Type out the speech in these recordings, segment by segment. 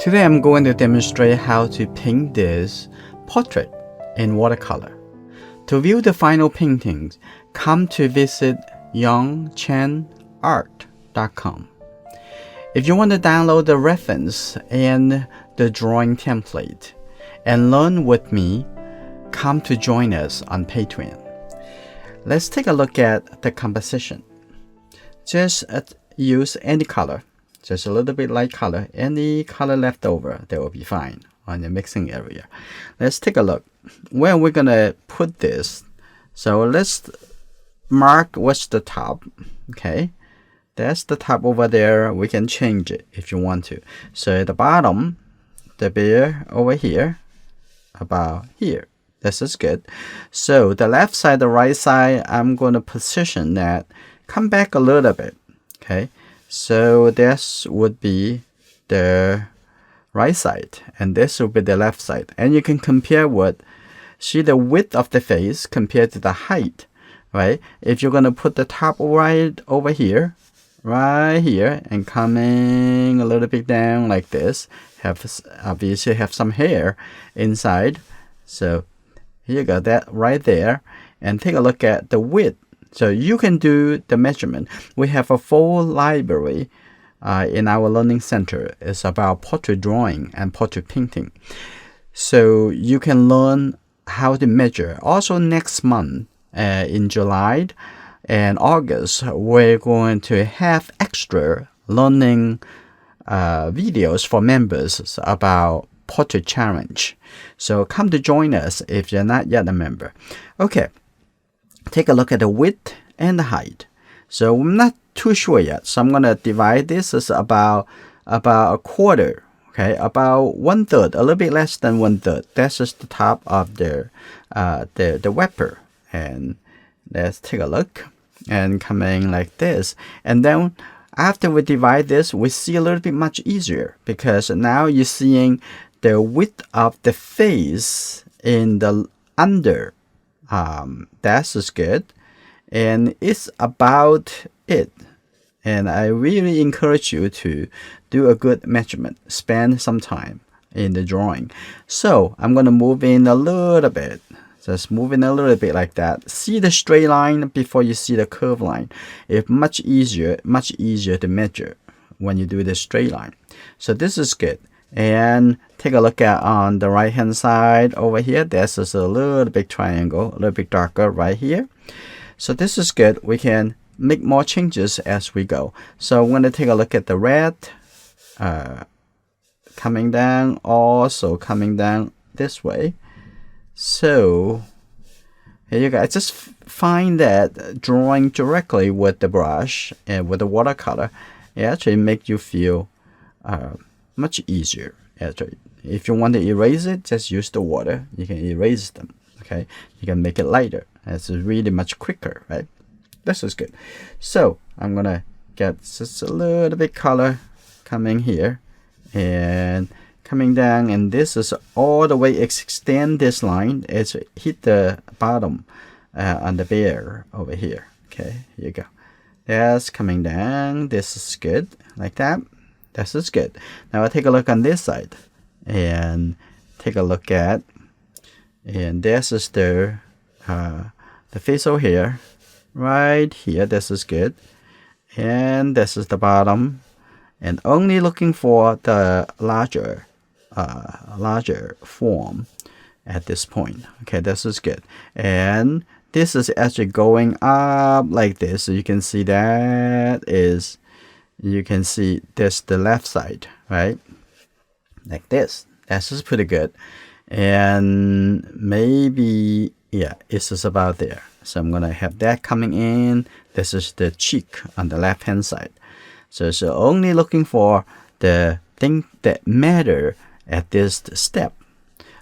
Today I'm going to demonstrate how to paint this portrait in watercolor. To view the final paintings, come to visit Yong, Chen, art.com. If you want to download the reference and the drawing template and learn with me, come to join us on Patreon. Let's take a look at the composition. Just use any color, just a little bit light color. Any color left over, that will be fine on the mixing area. Let's take a look. Where we're going to put this. So let's mark what's the top. Okay, that's the top over there. We can change it if you want to. So at the bottom, the bear over here, about here. This is good. So the left side, the right side, I'm going to position that. Come back a little bit. Okay, so this would be the right side, and this will be the left side. And you can compare what, see the width of the face compared to the height, right? If you're going to put the top right over here, right here, and coming a little bit down like this, obviously have some hair inside. So here you go, that right there. And take a look at the width. So you can do the measurement. We have a full library in our learning center. It's about portrait drawing and portrait painting. So you can learn how to measure. Also next month, in July and August, we're going to have extra learning videos for members about portrait challenge. So come to join us if you're not yet a member. Okay, take a look at the width and the height. So I'm not too sure yet, so I'm going to divide this as about a quarter. Okay, about 1/3, a little bit less than 1/3. That's just the top of the wrapper. And let's take a look. And coming like this. And then after we divide this, we see a little bit much easier, because now you're seeing the width of the face in the under. That's is good. And it's about it. And I really encourage you to do a good measurement. Spend some time in the drawing. So I'm going to move in a little bit. Just move in a little bit like that. See the straight line before you see the curve line. It's much easier to measure when you do the straight line. So this is good. And take a look at on the right hand side over here. This is a little bit triangle, a little bit darker right here. So this is good. We can make more changes as we go. So I'm going to take a look at the red coming down, also coming down this way. So here you go. I just find that drawing directly with the brush and with the watercolor, it actually makes you feel much easier. Actually, if you want to erase it, just use the water. You can erase them. Okay, you can make it lighter. It's really much quicker, right? This is good. So I'm gonna get just a little bit color coming here and coming down, and this is all the way extend this line. It's hit the bottom on the bear over here. Okay, here you go. That's coming down. This is good, like that. This is good. Now I'll take a look on this side and take a look at, and this is the facial hair right here. This is good. And this is the bottom, and only looking for the larger form at this point. Okay, this is good. And this is actually going up like this. So you can see that is, you can see this the left side, right? Like this. That's just pretty good. And maybe, yeah, it's just about there. So I'm gonna have that coming in. This is the cheek on the left hand side. So only looking for the thing that matter at this step.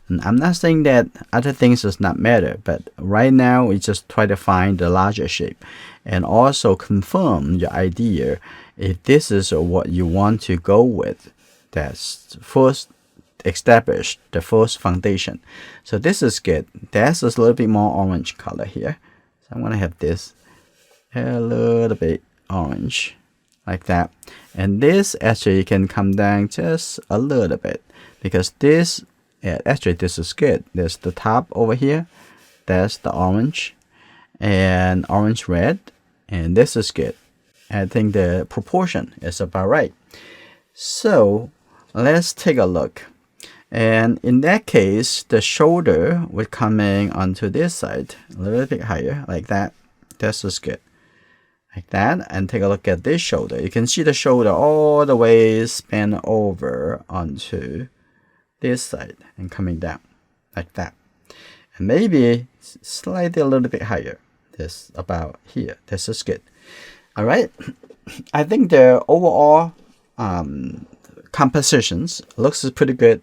And I'm not saying that other things does not matter, but right now we just try to find the larger shape and also confirm your idea if this is what you want to go with. That's first establish the first foundation. So this is good. That's a little bit more orange color here. So I'm gonna have this a little bit orange like that. And this actually can come down just a little bit, because this, actually this is good. There's the top over here, there's the orange and orange red, and this is good. I think the proportion is about right. So let's take a look. And in that case, the shoulder would come in onto this side a little bit higher, like that. This is good, like that. And take a look at this shoulder. You can see the shoulder all the way span over onto this side and coming down, like that. And maybe slightly a little bit higher. This about here. This is good. All right. I think the overall compositions looks pretty good.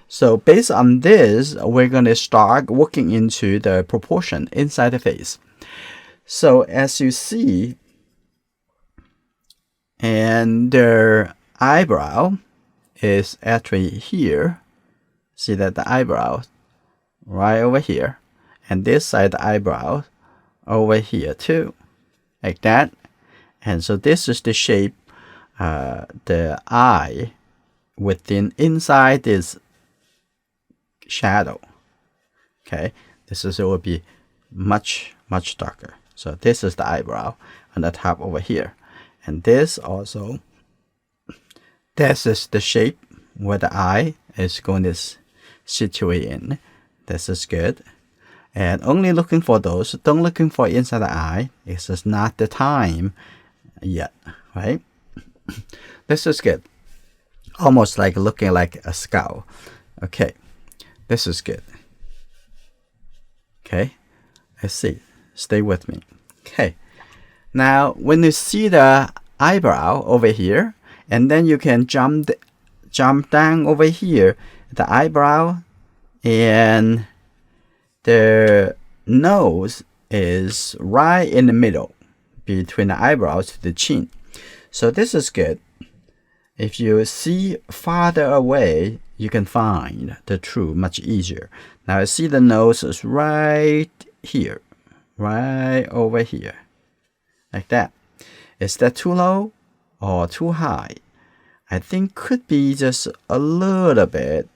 So based on this, we're going to start working into the proportion inside the face. So as you see, and the eyebrow is actually here. See that the eyebrow right over here, and this side the eyebrow over here too, like that. And so this is the shape, the eye within inside this shadow. Okay, this is, it will be much darker. So this is the eyebrow on the top over here, and this also, this is the shape where the eye is going to situate in. This is good. And only looking for those, don't looking for inside the eye. This is not the time yet, right? This is good. Almost like looking like a skull. Okay, this is good. Okay, let's see. Stay with me. Okay, now when you see the eyebrow over here, and then you can jump down over here, the eyebrow, and the nose is right in the middle between the eyebrows to the chin. So this is good. If you see farther away, you can find the truth much easier. Now I see the nose is right here, right over here, like that. Is that too low or too high? I think could be just a little bit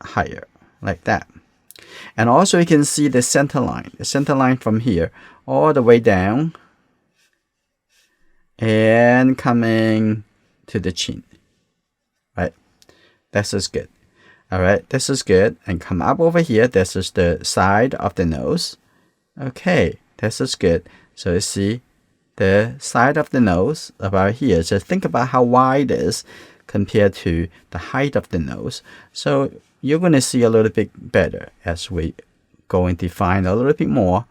higher, like that. And also you can see the center line from here all the way down and coming to the chin, right? This is good. All right, this is good. And come up over here. This is the side of the nose. Okay, this is good. So you see the side of the nose about here. Just think about how wide it is compared to the height of the nose. So you're going to see a little bit better as we go and define a little bit more.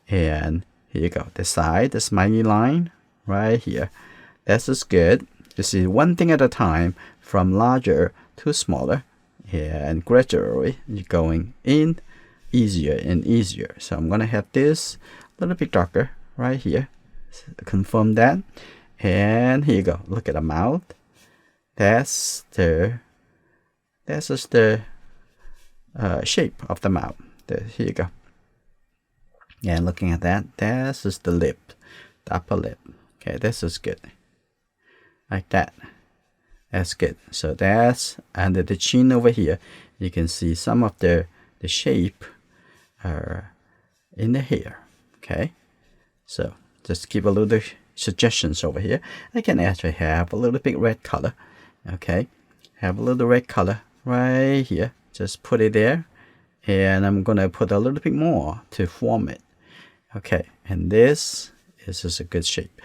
And here you go. The side, the smiley line right here. This is good. You see one thing at a time, from larger to smaller. And gradually you're going in easier and easier. So I'm going to have this a little bit darker right here. Confirm that. And here you go. Look at the mouth. That's just the shape of the mouth. Here you go. And looking at that, this is the lip, the upper lip. Okay, this is good. Like that. That's good. So that's under the chin over here. You can see some of the shape in the hair. Okay, so just keep a little suggestions over here. I can actually have a little bit red color. Okay, have a little red color right here. Just put it there, and I'm gonna put a little bit more to form it. Okay, and this is just a good shape.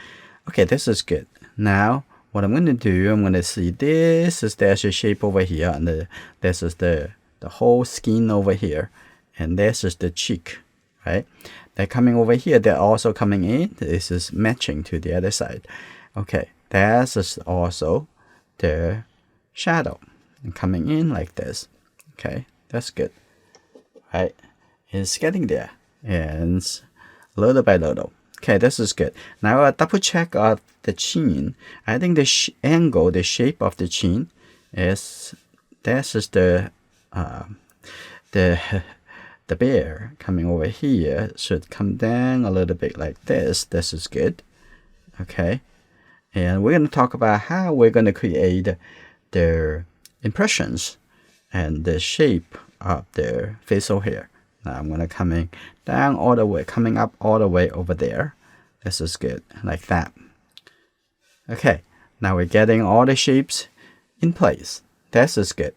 Okay, this is good. Now what I'm going to do, I'm going to see this is the actual shape over here, and this is the whole skin over here, and this is the cheek, right? They're coming over here, they're also coming in. This is matching to the other side. Okay, this is also the shadow and coming in like this. Okay, that's good, right? It's getting there, and little by little. Okay, this is good. Now a double check of the chin. I think the angle, the shape of the chin is, this is the bear coming over here should come down a little bit like this. This is good. Okay, And we're going to talk about how we're going to create the impressions and the shape of the facial hair. Now I'm going to coming down all the way, coming up all the way over there. This is good, like that. Okay, now we're getting all the shapes in place. This is good.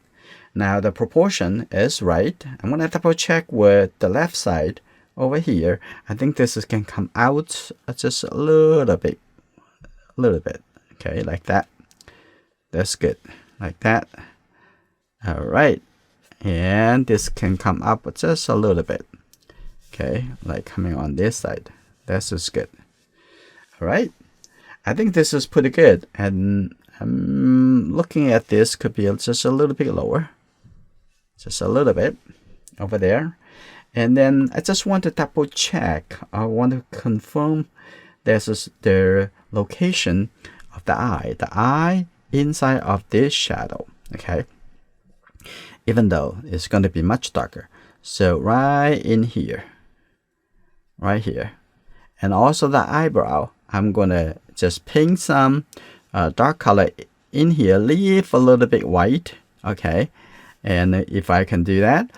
Now the proportion is right. I'm going to double check with the left side over here. I think this is can come out just a little bit. Okay, like that. That's good, like that. All right, and this can come up just a little bit. Okay, like coming on this side. This is good. All right, I think this is pretty good, and I'm looking at this could be just a little bit lower, just a little bit over there. And then I just want to double check. I want to confirm this is the location of the eye inside of this shadow. Okay, even though it's going to be much darker. So right in here, right here, and also the eyebrow, I'm going to just paint some dark color in here, leave a little bit white. Okay, and if I can do that,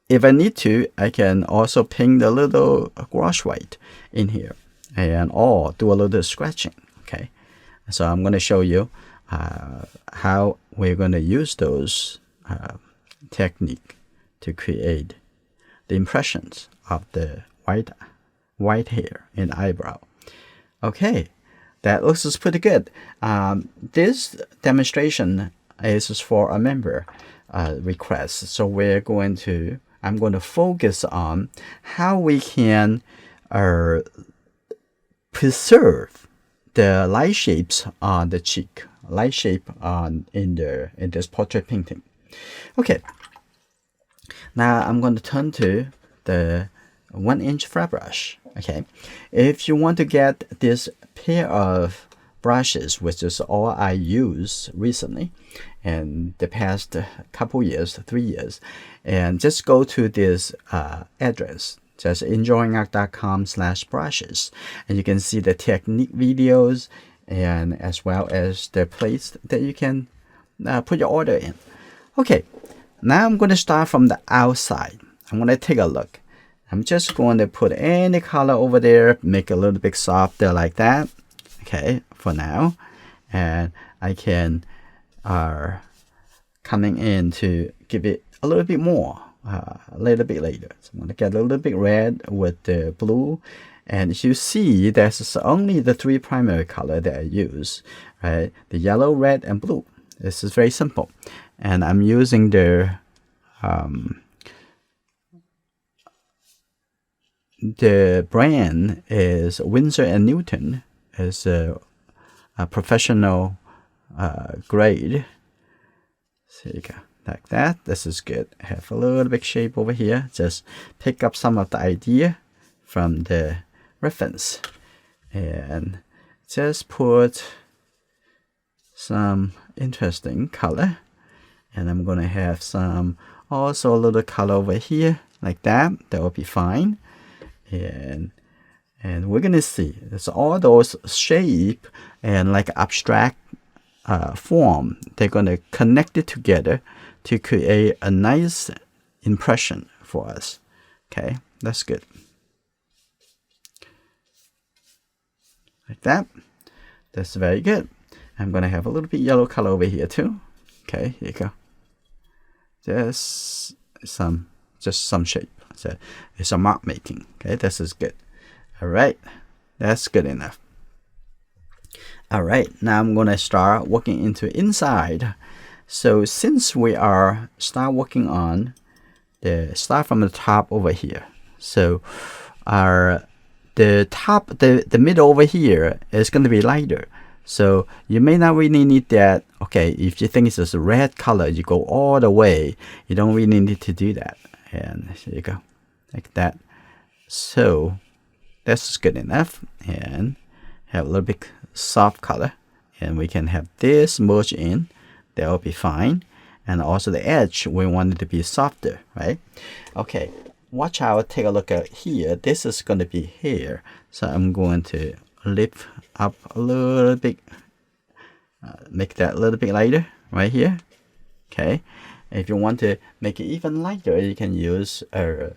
if I need to, I can also paint a little gouache white in here, and or do a little scratching. Okay, so I'm going to show you how we're going to use those technique to create the impressions of the white hair and eyebrow. Okay, that looks pretty good. This demonstration is for a member request, so I'm going to focus on how we can preserve the light shapes on the cheek, light shape in this portrait painting. Okay, now I'm going to turn to the 1-inch flat brush. Okay, if you want to get this pair of brushes, which is all I use recently and the past couple years, 3 years, and just go to this address, just enjoyingart.com/brushes, and you can see the technique videos and as well as the place that you can put your order in. Okay, now I'm going to start from the outside. I'm going to take a look. I'm just going to put any color over there, make it a little bit softer like that. Okay, for now. And I can coming in to give it a little bit more a little bit later. So I'm going to get a little bit red with the blue. And as you see, there's only the 3 primary color that I use, right? The yellow, red, and blue. This is very simple. And I'm using the brand is Winsor & Newton. Is a professional grade. So you go like that. This is good. Have a little bit shape over here. Just pick up some of the idea from the reference and just put some interesting color. And I'm gonna have some also a little color over here like that. That will be fine. And we're gonna see it's all those shape and like abstract form. They're gonna connect it together to create a nice impression for us. Okay, that's good. Like that. That's very good. I'm gonna have a little bit yellow color over here too. Okay, here you go. Just some shape. So it's a mark making. Okay, this is good. All right, that's good enough. All right, now I'm gonna start working into inside. So since we are start working on start from the top over here. So the top, the middle over here is gonna be lighter. So you may not really need that. Okay, if you think it's just a red color, you go all the way. You don't really need to do that. And here you go, like that. So that's good enough. And have a little bit soft color. And we can have this merge in. That will be fine. And also the edge, we want it to be softer, right? Okay, watch out, take a look at here. This is going to be hair. So I'm going to lift up a little bit, make that a little bit lighter right here. Okay, if you want to make it even lighter, you can use a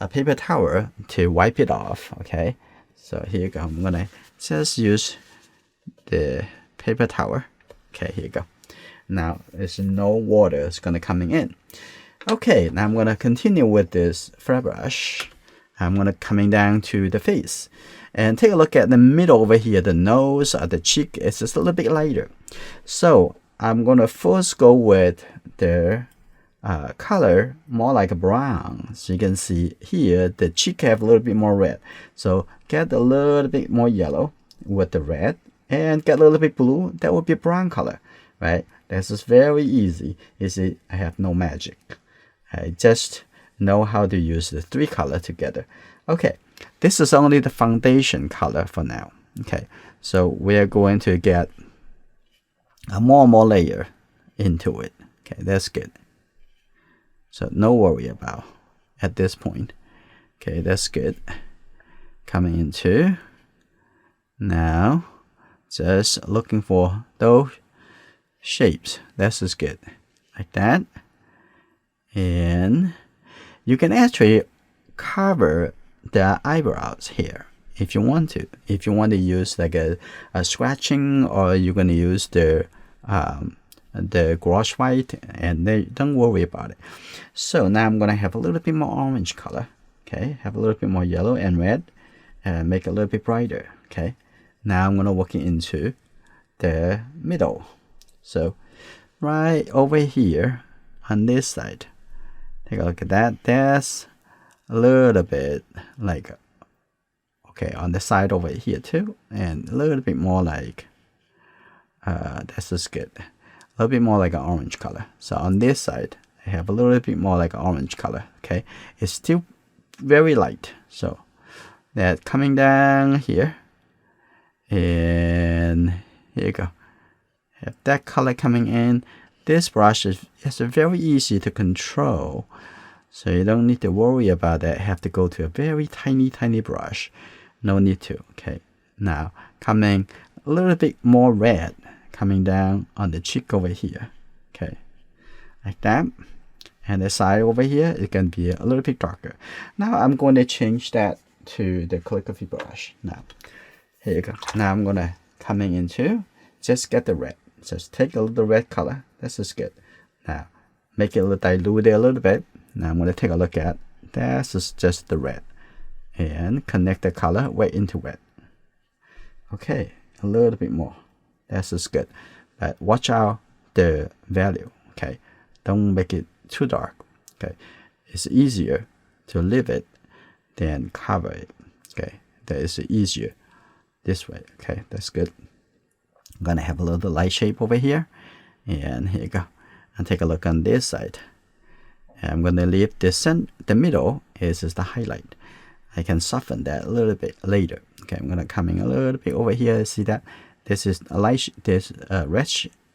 paper towel to wipe it off. Okay, so here you go. I'm gonna just use the paper towel. Okay, here you go. Now there's no water is gonna coming in. Okay, now I'm gonna continue with this flat brush. I'm gonna coming down to the face and take a look at the middle over here. The nose or the cheek is just a little bit lighter. So I'm gonna first go with the color more like a brown. So you can see here the cheek have a little bit more red. So get a little bit more yellow with the red and get a little bit blue. That would be brown color, right? This is very easy. You see, I have no magic. I just know how to use the three color together. Okay, this is only the foundation color for now. Okay, so we're going to get a more and more layer into it. Okay, that's good. So no worry about at this point. Okay, that's good. Coming into now, just looking for those shapes. That's just good, like that. And you can actually cover the eyebrows here if you want to. If you want to use like a scratching, or you're going to use the gouache white, and don't worry about it. So now I'm going to have a little bit more orange color. Okay, have a little bit more yellow and red, and make it a little bit brighter. Okay, now I'm going to work it into the middle. So right over here on this side, take a look at that. That's a little bit like, okay, on the side over here too, and a little bit more like, that's just good. A little bit more like an orange color. So on this side, I have a little bit more like an orange color. Okay, it's still very light. So that coming down here, and here you go. Have that color coming in. This brush is very easy to control, so you don't need to worry about that. Have to go to a very tiny brush. No need to. Okay, now coming a little bit more red, coming down on the cheek over here. Okay, like that. And the side over here is going to be a little bit darker. Now I'm going to change that to the calligraphy brush. Now here you go. Now I'm gonna coming into just get the red. Just take a little red color. This is good. Now make it a little diluted a little bit. Now I'm gonna take a look at this is just the red, and connect the color right into red. Okay, a little bit more. This is good, but watch out the value. Okay, don't make it too dark. Okay, it's easier to leave it than cover it. Okay, that is easier this way. Okay, that's good. I'm gonna have a little light shape over here, and here you go. And take a look on this side. And I'm gonna leave the middle is the highlight. I can soften that a little bit later. Okay, I'm gonna come in a little bit over here. See that this is a light. This red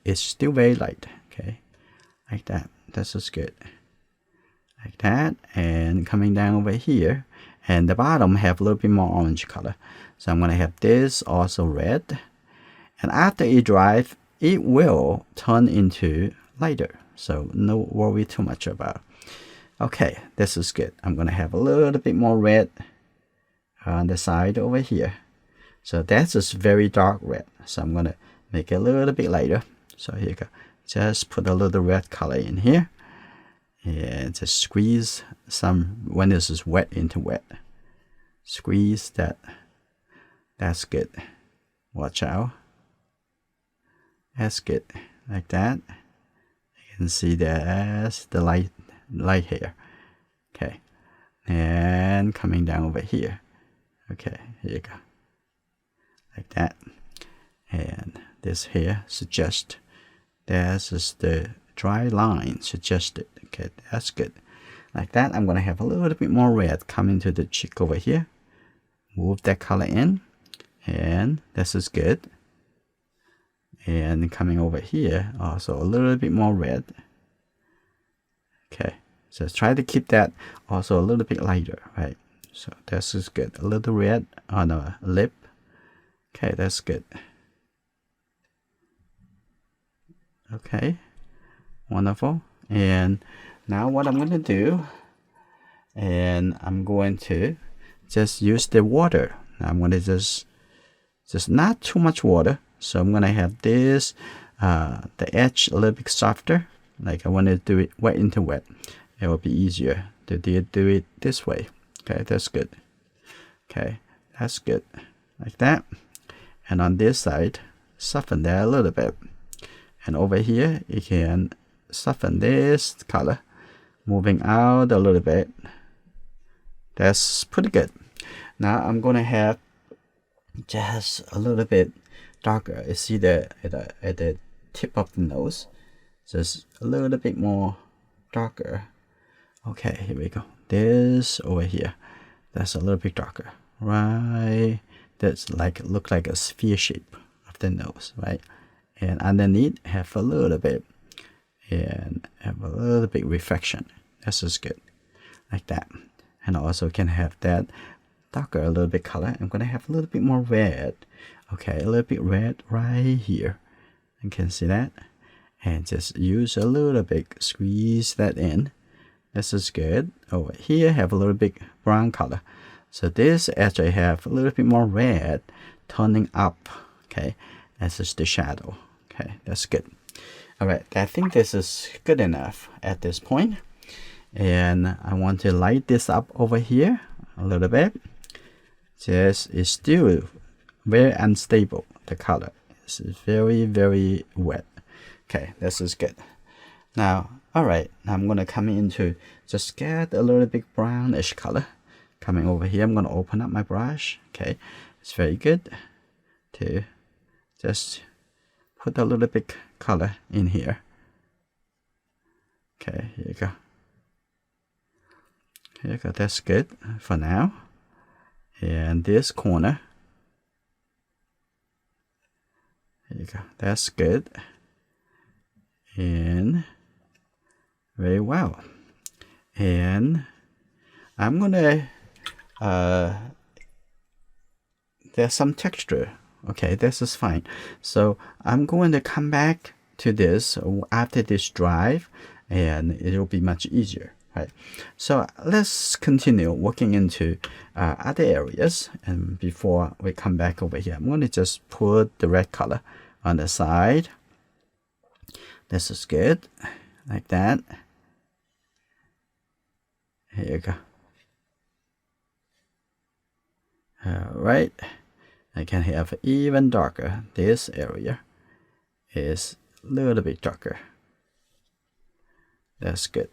is still very light. Okay, like that. This is good. Like that, and coming down over here, and the bottom have a little bit more orange color. So I'm gonna have this also red. And after it dries, it will turn into lighter. So no worry too much about. Okay, this is good. I'm going to have a little bit more red on the side over here. So that's just very dark red. So I'm going to make it a little bit lighter. So here you go. Just put a little red color in here. And just squeeze some, when this is wet, into wet. Squeeze that. That's good. Watch out. That's good, like that. You can see that's the light here. Okay, and coming down over here. Okay, here you go, like that. And this here suggest this is the dry line suggested. Okay, that's good. Like that. I'm gonna have a little bit more red coming to the cheek over here. Move that color in, and this is good. And coming over here, also a little bit more red. Okay, so try to keep that also a little bit lighter, right? So this is good. A little red on the lip. Okay, that's good. Okay, wonderful. And now what I'm going to do, and I'm going to just use the water. I'm going to just not too much water. So I'm going to have this, the edge a little bit softer. Like I want to do it wet into wet. It will be easier to do it this way. Okay, that's good. Okay, that's good. Like that. And on this side, soften that a little bit. And over here, you can soften this color, moving out a little bit. That's pretty good. Now I'm gonna have just a little bit darker. You see that at the tip of the nose, just a little bit more darker. Okay, here we go. This over here, that's a little bit darker, right? That's like look like a sphere shape of the nose, right? And underneath have a little bit, and have a little bit reflection. That's just good, like that. And also can have that darker, a little bit color. I'm gonna have a little bit more red. Okay, a little bit red right here. You can see that. And just use a little bit, squeeze that in. This is good. Over here have a little bit brown color. So this edge I have a little bit more red, turning up. Okay, this is the shadow. Okay, that's good. All right, I think this is good enough at this point. And I want to light this up over here a little bit. Just it's still very unstable. The color is very, very wet. Okay, this is good. Now, all right, now I'm gonna come into just get a little bit brownish color coming over here. I'm gonna open up my brush. Okay, it's very good to just put a little bit color in here. Okay, here you go. Here you go. That's good for now. And this corner. Here you go. That's good. And very well. And I'm gonna there's some texture. Okay, this is fine. So I'm going to come back to this after this drive, and it will be much easier, right? So let's continue working into other areas. And before we come back over here, I'm going to just put the red color on the side. This is good, like that. Here you go. All right. I can have even darker. This area is a little bit darker. That's good.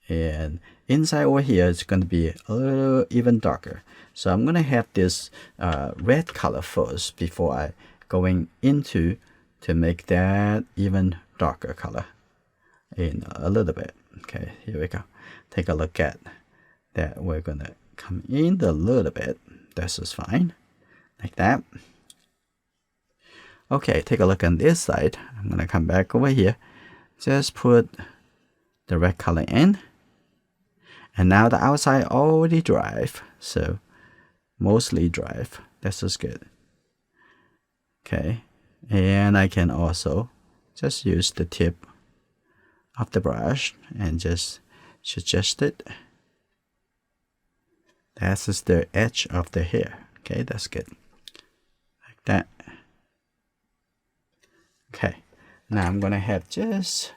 And inside over here it's going to be a little even darker. So I'm going to have this red color first before I going into to make that even darker color in a little bit. Okay, here we go. Take a look at that. We're going to come in a little bit. This is fine. Like that. Okay, take a look on this side. I'm going to come back over here. Just put the red color in. And now the outside already dried. So mostly dried. This is good. Okay. And I can also just use the tip of the brush and just suggest it. That is the edge of the hair. Okay, that's good. Like that. Okay, now I'm gonna have just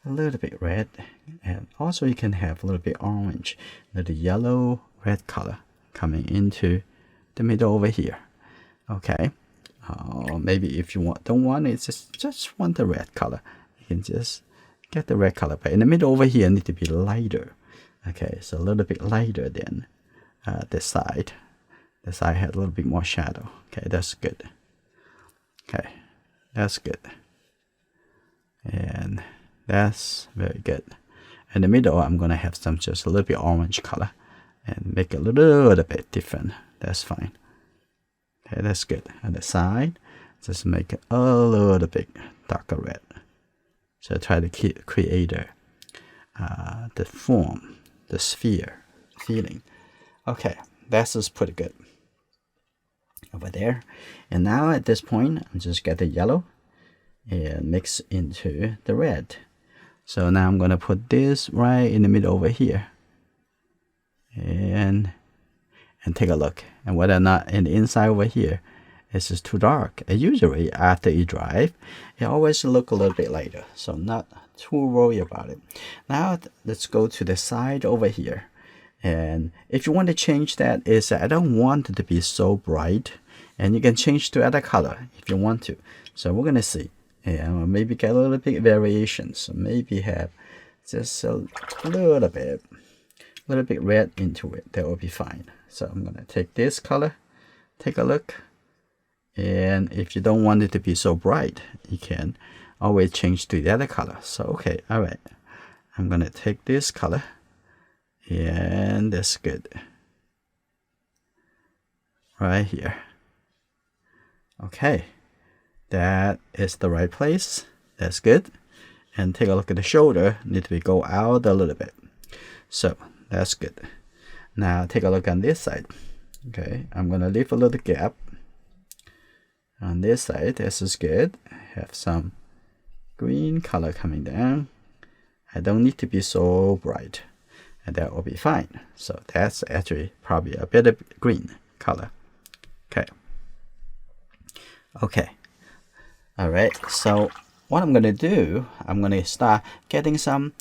a little bit red, and also you can have a little bit orange, a little yellow, red color coming into the middle over here. Okay, maybe if you don't want it, just want the red color, you can just get the red color. But in the middle over here, need to be lighter. Okay, so a little bit lighter than this side. The side had a little bit more shadow. Okay, that's good. Okay, that's good. And that's very good. In the middle, I'm gonna have some just a little bit orange color and make it a little bit different. That's fine. Okay, that's good. On the side, just make it a little bit darker red. So try to create the form, the sphere feeling. Okay, that's just pretty good. over there. And now at this point, I'm just get the yellow and mix into the red. So now I'm gonna put this right in the middle over here, and take a look. And whether or not in the inside over here is just too dark. And usually after you dry, it always look a little bit lighter. So not too worried about it. Now let's go to the side over here. And if you want to change that, is I don't want it to be so bright, and you can change to other color if you want to. So we're gonna see, and maybe get a little bit variations. So maybe have just a little bit red into it. That will be fine. So I'm gonna take this color, take a look, and if you don't want it to be so bright, you can always change to the other color. So okay, all right, I'm gonna take this color, and that's good right here. Okay, that is the right place. That's good. And take a look at the shoulder. Need to be go out a little bit. So that's good. Now take a look on this side. Okay, I'm gonna leave a little gap on this side. This is good. Have some green color coming down. I don't need to be so bright, and that will be fine. So that's actually probably a better green color. Okay. All right. So what I'm gonna do, I'm gonna start getting some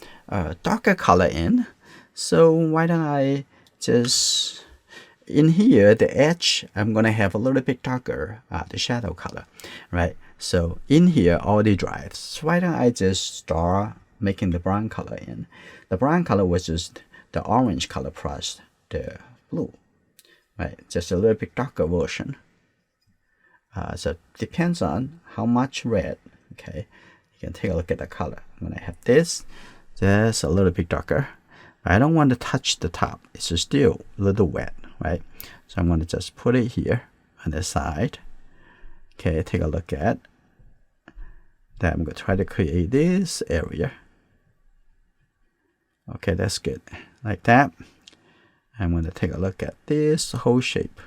darker color in. So why don't I just in here the edge, I'm gonna have a little bit darker the shadow color, right? So in here already dry. So why don't I just start making the brown color in? The brown color was just the orange color plus the blue, right? Just a little bit darker version. So depends on how much red. Okay, you can take a look at the color. I'm gonna have this just a little bit darker. I don't want to touch the top. It's still a little wet, right? So I'm gonna just put it here on the side. Okay, take a look at that. I'm gonna try to create this area. Okay, that's good. Like that. I'm gonna take a look at this whole shape.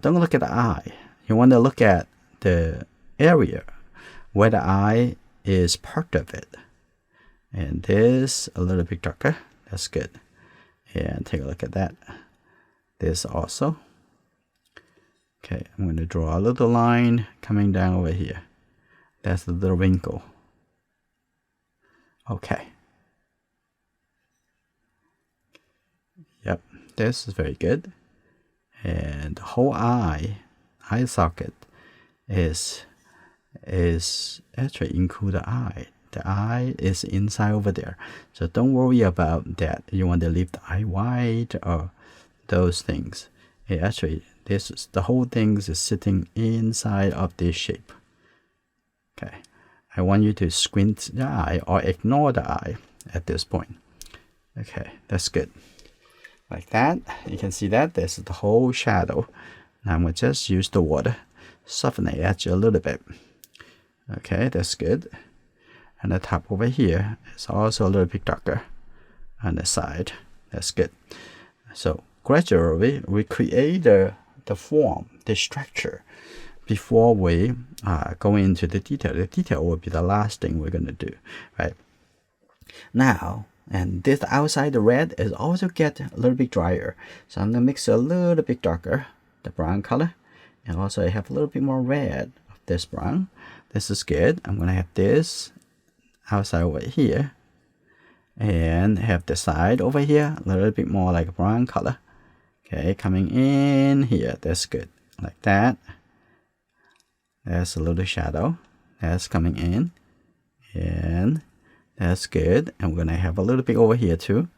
Don't look at the eye. You want to look at the area where the eye is part of it. And this a little bit darker. That's good. And take a look at that. This also. Okay, I'm going to draw a little line coming down over here. That's the little wrinkle. Okay. Yep, this is very good. And the whole eye socket is actually include the eye. The eye is inside over there. So don't worry about that. You want to leave the eye white or those things. It actually, this is the whole thing is sitting inside of this shape. Okay. I want you to squint the eye or ignore the eye at this point. Okay, that's good. Like that. You can see that this is the whole shadow. Now I'm going to just use the water, soften the edge a little bit. Okay, that's good. And the top over here is also a little bit darker on the side. That's good. So gradually we create the form, the structure, before we go into the detail. The detail will be the last thing we're going to do, right? Now, and this outside the red is also get a little bit drier. So I'm going to mix a little bit darker, the brown color, and also I have a little bit more red of this brown. This is good. I'm going to have this outside over here and have the side over here a little bit more like a brown color. Okay, coming in here. That's good. Like that. There's a little shadow that's coming in, and that's good. And we're gonna have a little bit over here too.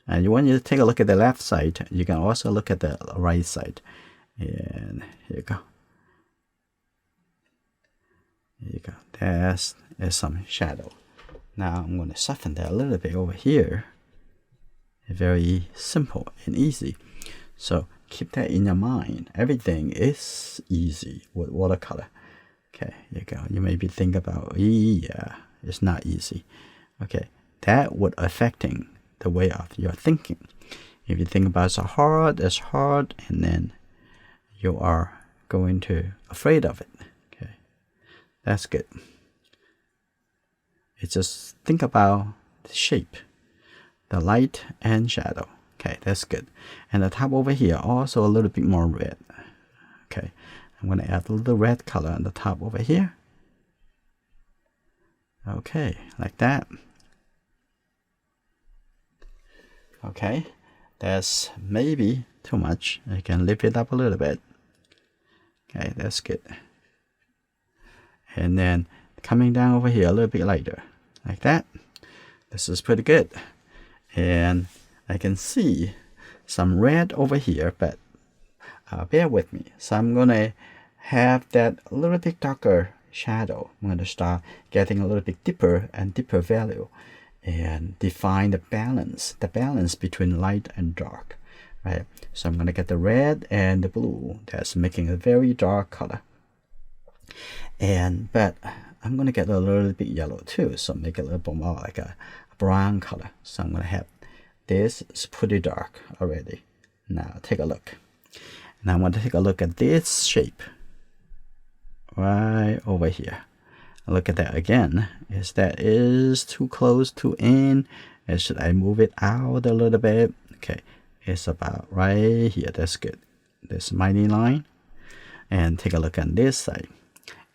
And you want you to take a look at the left side. You can also look at the right side. And here you go. Here you go. There's some shadow. Now I'm gonna soften that a little bit over here. Very simple and easy. So keep that in your mind. Everything is easy with watercolor. Okay, here you go. You maybe think about, yeah, it's not easy. Okay, that would affecting the way of your thinking. If you think about it's hard, and then you are going to afraid of it. Okay, that's good. It's just think about the shape, the light and shadow. Okay, that's good. And the top over here also a little bit more red. Okay, I'm going to add a little red color on the top over here. Okay, like that. Okay, that's maybe too much. I can lift it up a little bit. Okay, that's good. And then coming down over here a little bit lighter, like that. This is pretty good. And I can see some red over here, but bear with me. So I'm gonna have that a little bit darker shadow. I'm gonna start getting a little bit deeper and deeper value and define the balance between light and dark, right? So I'm gonna get the red and the blue. That's making a very dark color. But I'm gonna get a little bit yellow too, so make it a little bit more like a brown color. So I'm gonna have this is pretty dark already. Now take a look. Now I want to take a look at this shape right over here. Look at that again. That is too close to in? Should I move it out a little bit? Okay, it's about right here. That's good. This mighty line. And take a look on this side.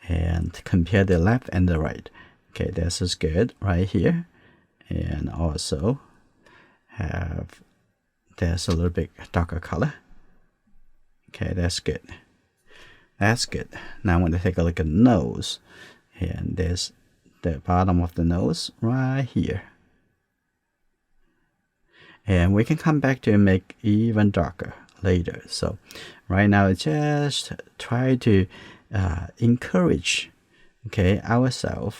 And compare the left and the right. Okay, this is good right here. And also have this a little bit darker color. Okay, that's good. That's good. Now I want to take a look at the nose. And there's the bottom of the nose right here. And we can come back to make even darker later. So right now just try to encourage, okay, ourselves.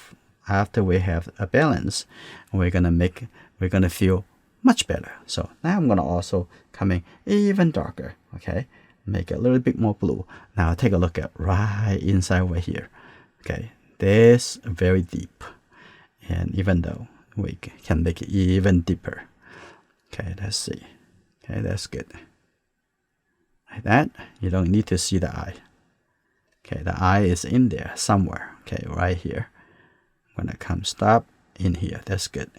After we have a balance, we're gonna feel much better. So now I'm gonna also come in even darker. Okay, make it a little bit more blue. Now take a look at right inside over here. Okay, this very deep, and even though we can make it even deeper. Okay, let's see. Okay, that's good. Like that. You don't need to see the eye. Okay, the eye is in there somewhere. Okay, right here. I'm gonna come stop in here. That's good.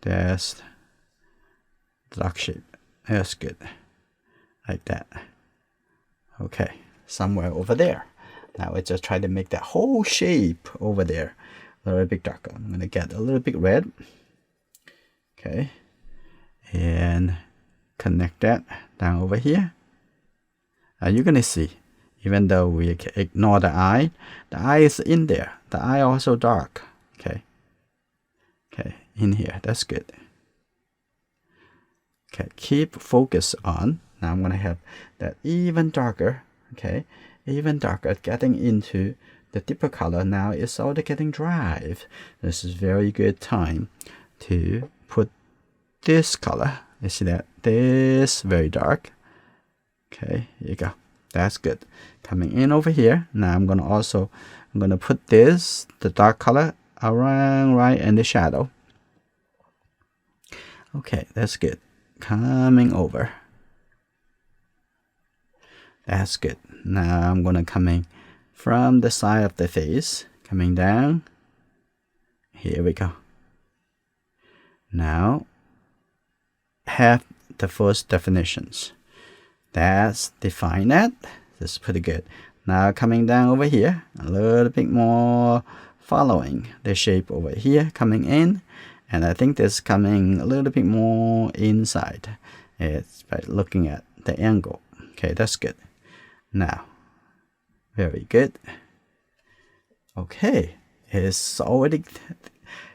That's dark shape. That's good. Like that. Okay, somewhere over there. Now I just try to make that whole shape over there a little bit darker. I'm gonna get a little bit red. Okay, and connect that down over here. You're gonna see, even though we ignore the eye is in there. The eye also dark. Okay. Okay, in here. That's good. Okay, keep focus on. Now I'm gonna have that even darker. Okay, even darker, getting into the deeper color. Now it's already getting dry. This is very good time to put this color. You see that? This very dark. Okay, here you go. That's good. Coming in over here. Now I'm gonna put this, the dark color, around right in the shadow. Okay, that's good. Coming over. That's good. Now I'm gonna come in from the side of the face, coming down. Here we go. Now have the first definitions. That's define that. This is pretty good. Now coming down over here, a little bit more following the shape over here, coming in. And I think this coming a little bit more inside. It's by looking at the angle. Okay, that's good. Now, very good. Okay, it's already,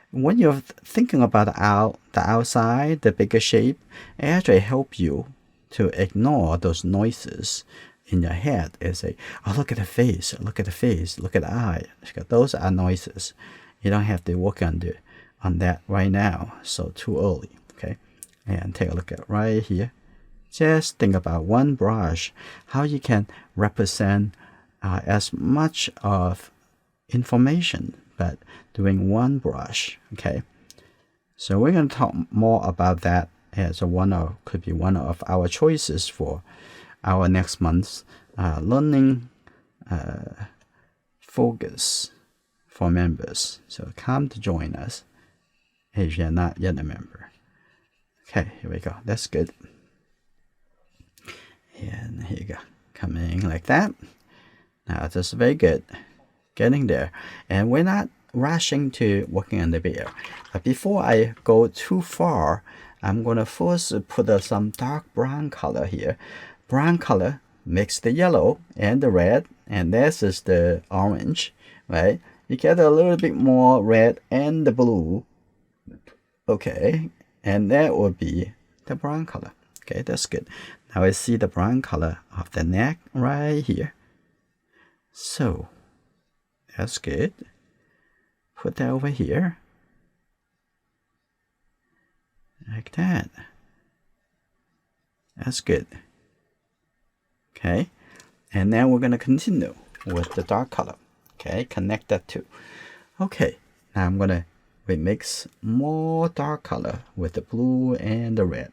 when you're thinking about the outside, the bigger shape, it actually helps you to ignore those noises in your head. It's say, oh, look at the face, look at the face, look at the eye. Those are noises. You don't have to work on that right now, so too early. Okay, and take a look at right here. Just think about one brush, how you can represent as much of information, but doing one brush. Okay, so we're going to talk more about that as could be one of our choices for our next month's learning focus for members. So come to join us if you're not yet a member. Okay, here we go. That's good. And here you go. Coming like that. Now that's very good. Getting there. And we're not rushing to working on the bear. But before I go too far, I'm going to first put some dark brown color here. Brown color mix the yellow and the red, and this is the orange, right? You get a little bit more red and the blue. Okay, and that would be the brown color. Okay, that's good. Now I see the brown color of the neck right here. So that's good. Put that over here. Like that. That's good. Okay. And now we're going to continue with the dark color. Okay. Connect that too. Okay. Now I'm going to remix more dark color with the blue and the red.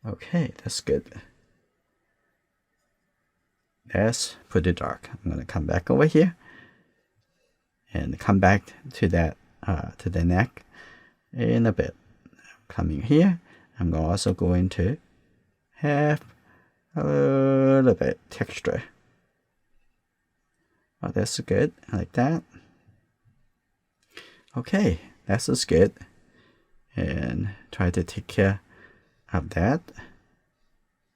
Okay. That's good. That's pretty dark. I'm going to come back over here and come back to that, to the neck in a bit. Coming here, I'm also going to have a little bit texture. Oh, that's good, like that. Okay, that's good. And try to take care of that.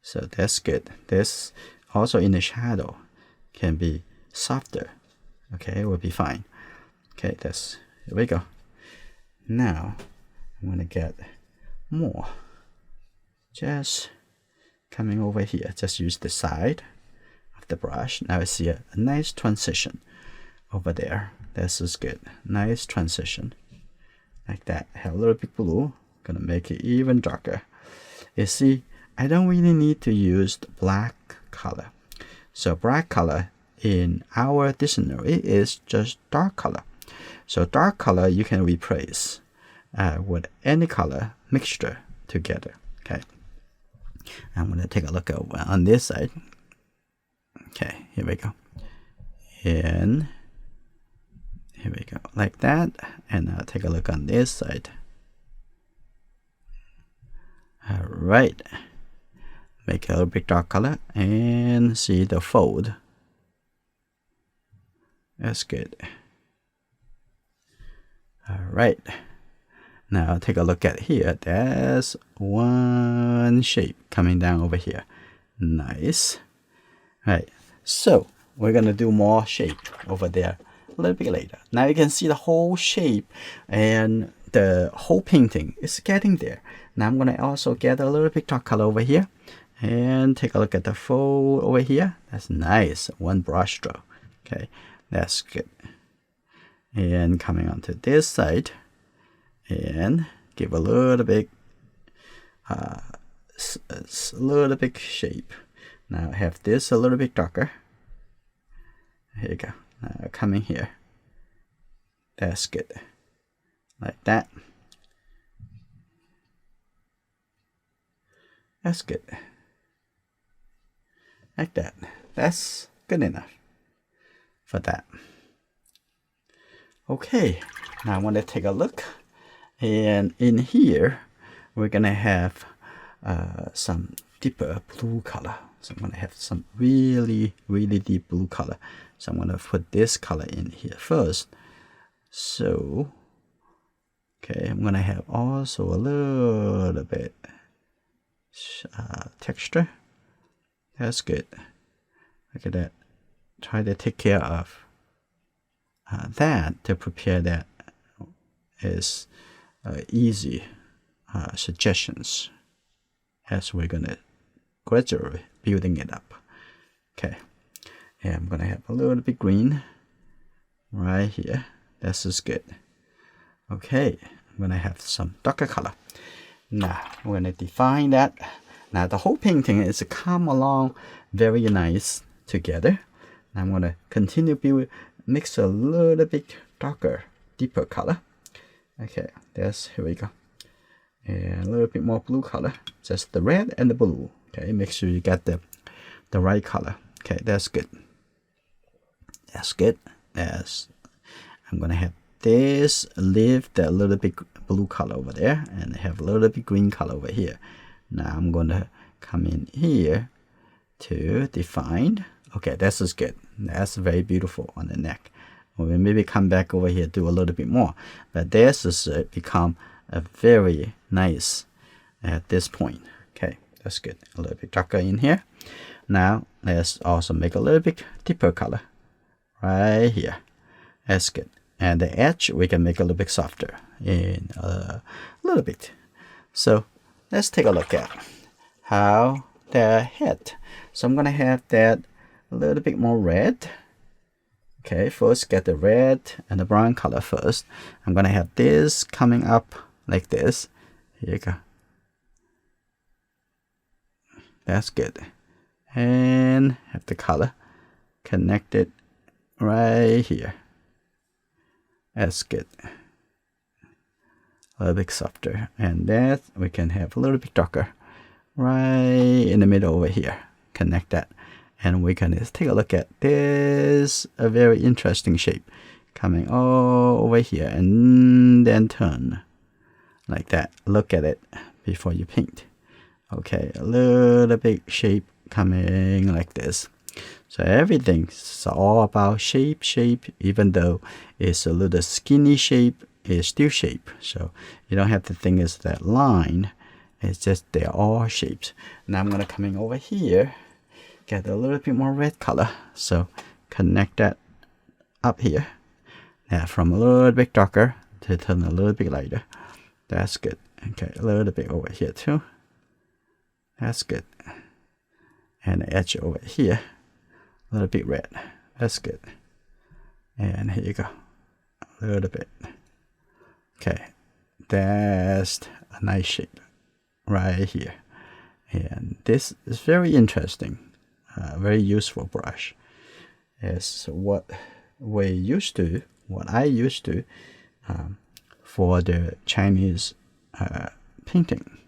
So that's good. This also in the shadow can be softer. Okay, it will be fine. Okay, here we go. Now I'm going to get more. Just coming over here, just use the side of the brush. Now I see a nice transition over there. This is good. Nice transition. Like that. Have a little bit blue. Gonna make it even darker. You see, I don't really need to use the black color. So black color in our dictionary is just dark color. So dark color you can replace with any color mixture together. Okay, I'm going to take a look over on this side. Okay, here we go. And here we go, like that. And I'll take a look on this side. All right. Make it a little bit dark color and see the fold. That's good. All right. Now take a look at here. There's one shape coming down over here. Nice. All right. So we're gonna do more shape over there a little bit later. Now you can see the whole shape and the whole painting is getting there. Now I'm gonna also get a little bit dark color over here and take a look at the fold over here. That's nice. One brush stroke. Okay, that's good. And coming onto this side. And give a little bit shape. Now I have this a little bit darker. Here you go. Now coming here. That's good. Like that. That's good. Like that. That's good enough for that. Okay. Now I want to take a look. And in here, we're going to have some deeper blue color. So I'm going to have some really, really deep blue color. So I'm going to put this color in here first. So, okay, I'm going to have also a little bit texture. That's good. Look at that. Try to take care of that to prepare that is easy suggestions as we're gonna gradually building it up. Okay, and I'm gonna have a little bit green right here. This is good. Okay, I'm gonna have some darker color. Now we're gonna define that. Now the whole painting is come along very nice together. I'm gonna continue mix a little bit darker, deeper color. Okay, here we go. And a little bit more blue color, just the red and the blue. Okay, make sure you get the the right color. Okay, that's good. That's good. I'm gonna have this, leave that little bit blue color over there, and have a little bit green color over here. Now I'm gonna come in here to define. Okay, this is good. That's very beautiful on the neck. We'll maybe come back over here, do a little bit more, but this is become a very nice at this point. Okay, that's good. A little bit darker in here. Now let's also make a little bit deeper color right here. That's good. And the edge we can make a little bit softer in a little bit. So let's take a look at how the head. So I'm gonna have that a little bit more red. Okay, first get the red and the brown color first. I'm gonna have this coming up like this. Here you go. That's good. And have the color connected right here. That's good. A little bit softer. And that we can have a little bit darker right in the middle over here. Connect that. And we can just take a look at this, a very interesting shape coming all over here and then turn like that. Look at it before you paint. Okay, a little bit shape coming like this. So everything's all about shape, even though it's a little skinny shape, it's still shape. So you don't have to think it's that line. It's just they're all shapes. Now I'm gonna come in over here, get a little bit more red color. So connect that up here. Now from a little bit darker to turn a little bit lighter. That's good. Okay, a little bit over here too. That's good. And the edge over here, a little bit red. That's good. And here you go. A little bit. Okay, that's a nice shape right here. And this is very interesting. Very useful brush. It's what I used to for the Chinese painting.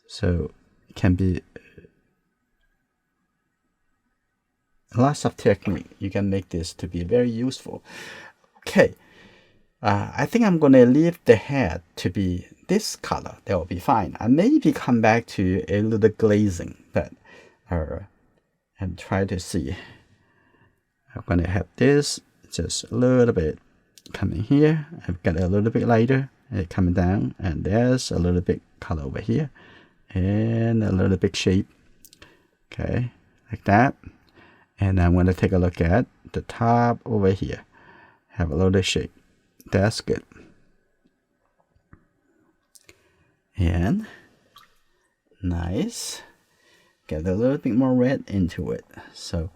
So it can be lots of technique. You can make this to be very useful. Okay, I think I'm gonna leave the head to be this color. That will be fine. I maybe come back to a little glazing, but and try to see. I'm gonna have this just a little bit coming here. I've got a little bit lighter coming down, and there's a little bit color over here, and a little bit shape. Okay, like that. And I'm gonna take a look at the top over here. Have a little shape. That's good. And nice. Get a little bit more red into it. So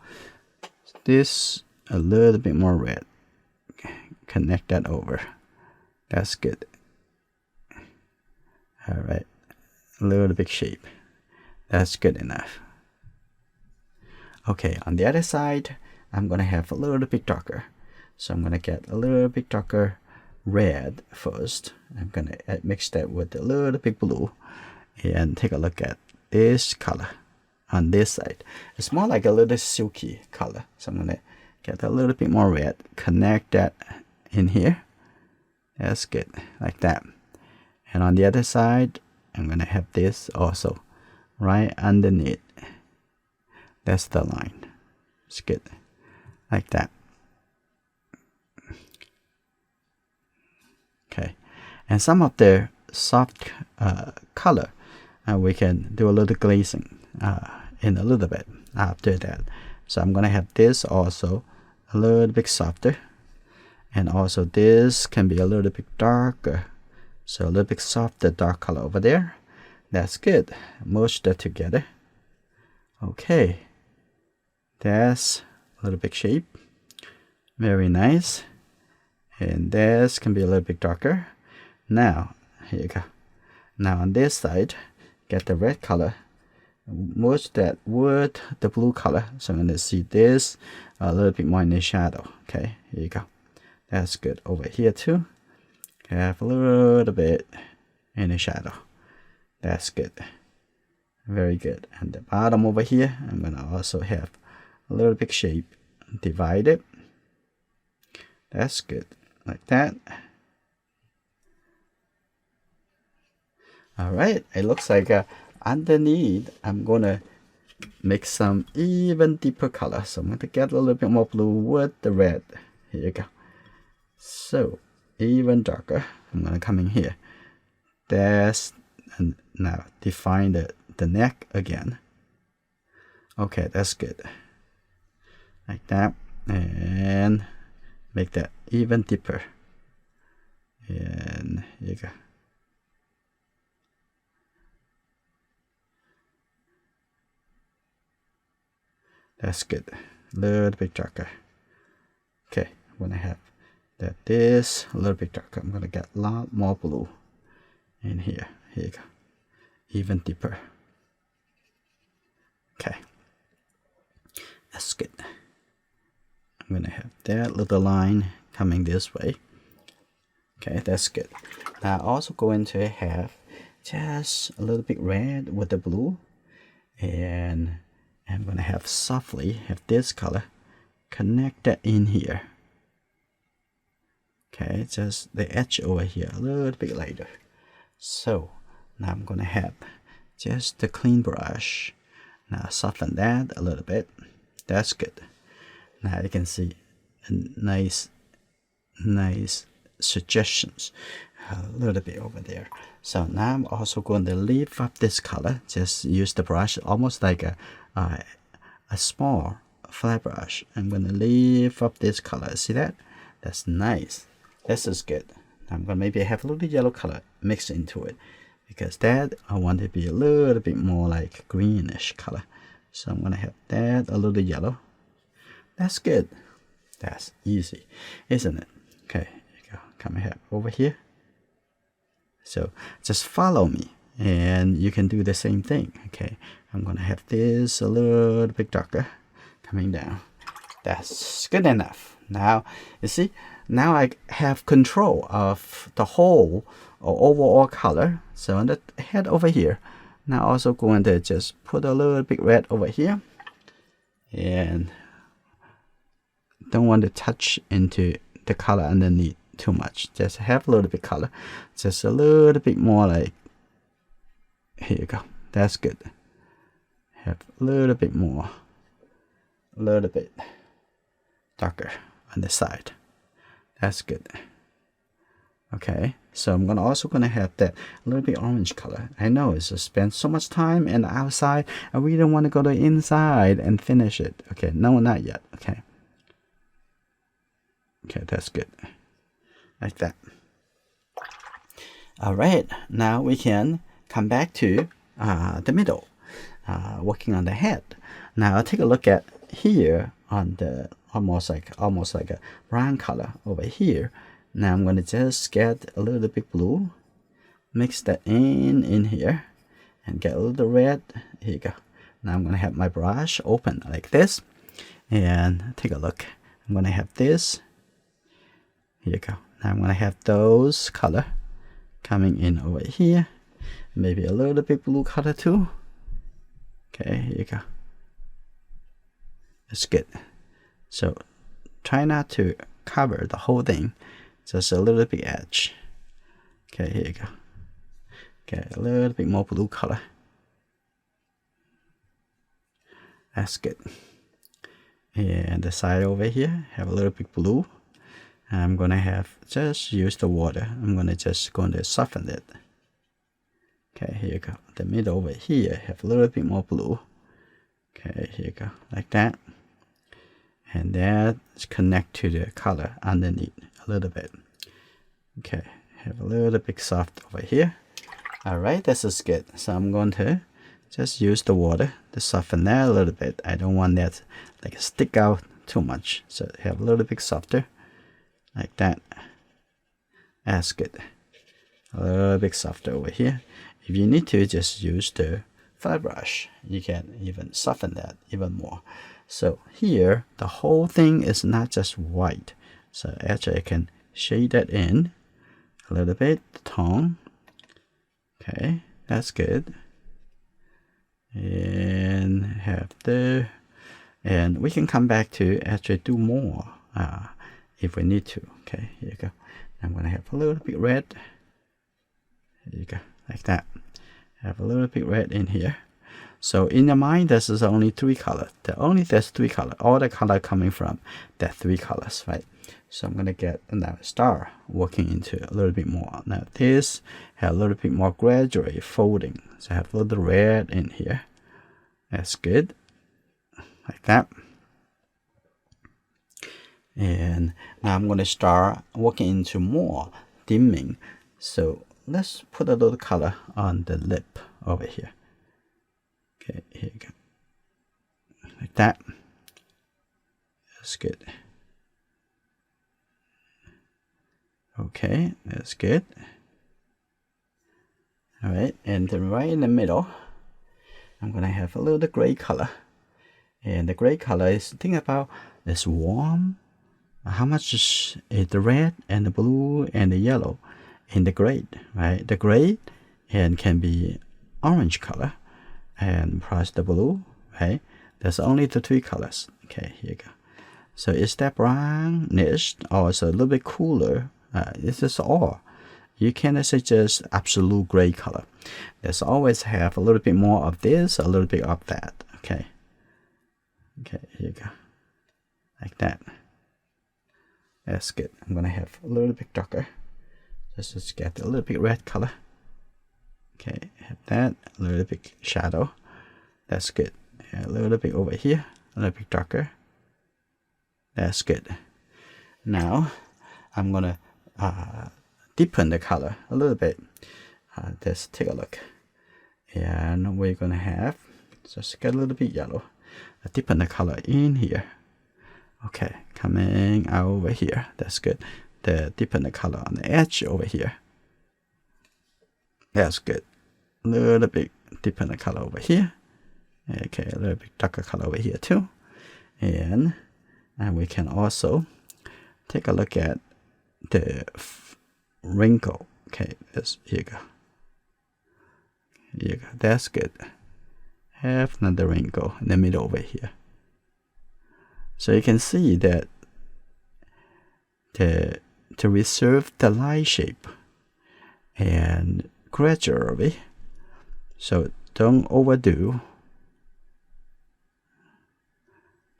this a little bit more red. Connect that over. That's good. All right, a little bit shape. That's good enough. Okay, on the other side, I'm gonna have a little bit darker. So I'm gonna get a little bit darker red first. I'm gonna mix that with a little bit blue and take a look at this color on this side. It's more like a little silky color. So I'm gonna get a little bit more red, connect that in here. That's good, like that. And on the other side, I'm gonna have this also right underneath. That's the line. It's good, like that. Okay, and some of the soft color, we can do a little glazing in a little bit after that. So I'm gonna have this also a little bit softer, and also this can be a little bit darker. So a little bit softer dark color over there. That's good. Merge that together. Okay, that's a little bit shape. Very nice. And this can be a little bit darker. Now, here you go. Now on this side, get the red color, merge that with the blue color. So I'm going to see this a little bit more in the shadow. Okay, here you go. That's good. Over here too, have a little bit in the shadow. That's good. Very good. And the bottom over here, I'm gonna also have a little bit shape. Divide it. That's good. Like that. Alright, it looks like underneath I'm gonna make some even deeper color. So I'm gonna get a little bit more blue with the red. Here you go. So even darker. I'm gonna come in here. That's, and now define the neck again. Okay, that's good. Like that. And make that even deeper. And here you go. That's good. A little bit darker. Okay, I'm gonna have that this a little bit darker. I'm gonna get a lot more blue in here. Here you go. Even deeper. Okay. That's good. I'm gonna have that little line coming this way. Okay, that's good. Now also going to have just a little bit red with the blue, and I'm gonna have softly have this color connect that in here. Okay, just the edge over here a little bit later. So now I'm gonna have just the clean brush. Now soften that a little bit. That's good. Now you can see a nice suggestions a little bit over there. So now I'm also going to lift up this color. Just use the brush almost like a small flat brush. I'm going to lift up this color. See that? That's nice. This is good. I'm going to maybe have a little yellow color mixed into it, because that I want it to be a little bit more like greenish color. So I'm going to have that a little yellow. That's good. That's easy, isn't it? Okay, here you go. Come ahead over here. So just follow me and you can do the same thing. Okay, I'm gonna have this a little bit darker coming down. That's good enough. Now you see, now I have control of the whole or overall color. So on the head over here, now also going to just put a little bit red over here, and don't want to touch into the color underneath too much. Just have a little bit color, just a little bit more like, here you go. That's good. Have a little bit more, a little bit darker on the side. That's good. Okay, so I'm also gonna have that a little bit orange color. I know it's just spent so much time in the outside. I really don't want to go to the inside and finish it. Okay, no, not yet. Okay. Okay, that's good. Like that. All right, now we can come back to the middle, working on the head. Now take a look at here on the almost like a brown color over here. Now I'm going to just get a little bit blue, mix that in here, and get a little red. Here you go. Now I'm going to have my brush open like this, and take a look. I'm going to have this. Here you go. Now I'm going to have those color coming in over here. Maybe a little bit blue color too. Okay, here you go. That's good. So try not to cover the whole thing. Just a little bit edge. Okay, here you go. Okay, a little bit more blue color. That's good. And the side over here, have a little bit blue. I'm gonna have just use the water. I'm gonna just going to soften it. Okay, here you go. The middle over here have a little bit more blue. Okay, here you go, like that. And that connect to the color underneath a little bit. Okay, have a little bit soft over here. All right, this is good. So I'm going to just use the water to soften that a little bit. I don't want that like stick out too much. So have a little bit softer. Like that. That's good. A little bit softer over here. If you need to, just use the flat brush. You can even soften that even more. So here, the whole thing is not just white. So actually I can shade that in a little bit, the tone. Okay, that's good. and have there. And we can come back to actually do more if we need to. Okay, here you go. I'm going to have a little bit red. Here you go, like that. Have a little bit red in here. So in your mind, this is only 3 colors. There's 3 colors. All the color coming from that 3 colors, right? So I'm going to get another star working into a little bit more. Now this have a little bit more gradually folding. So I have a little red in here. That's good. Like that. And now I'm going to start working into more dimming. So let's put a little color on the lip over here. Okay, here you go. Like that. That's good. Okay, that's good. Alright, and then right in the middle, I'm going to have a little gray color. And the gray color is, think about this warm. How much is the red and the blue and the yellow in the gray, right? The gray and can be orange color and plus the blue, right? There's only the 3 colors. Okay, here you go. So is that brownish or is it a little bit cooler? This is all. You cannot say just absolute gray color. There's always have a little bit more of this, a little bit of that. Okay. Okay, here you go. Like that. That's good. I'm gonna have a little bit darker. Just get a little bit red color. Okay, have that. A little bit shadow. That's good. A little bit over here. A little bit darker. That's good. Now, I'm gonna deepen the color a little bit. Let's take a look. And we're gonna have just get a little bit yellow. Deepen the color in here. Okay, coming out over here. That's good. Deepen the color on the edge over here. That's good. A little bit deepen the color over here. Okay, a little bit darker color over here too. And we can also take a look at the wrinkle. Okay, here you go. Here you go. That's good. Have another wrinkle in the middle over here. So you can see that to reserve the light shape and gradually, so don't overdo.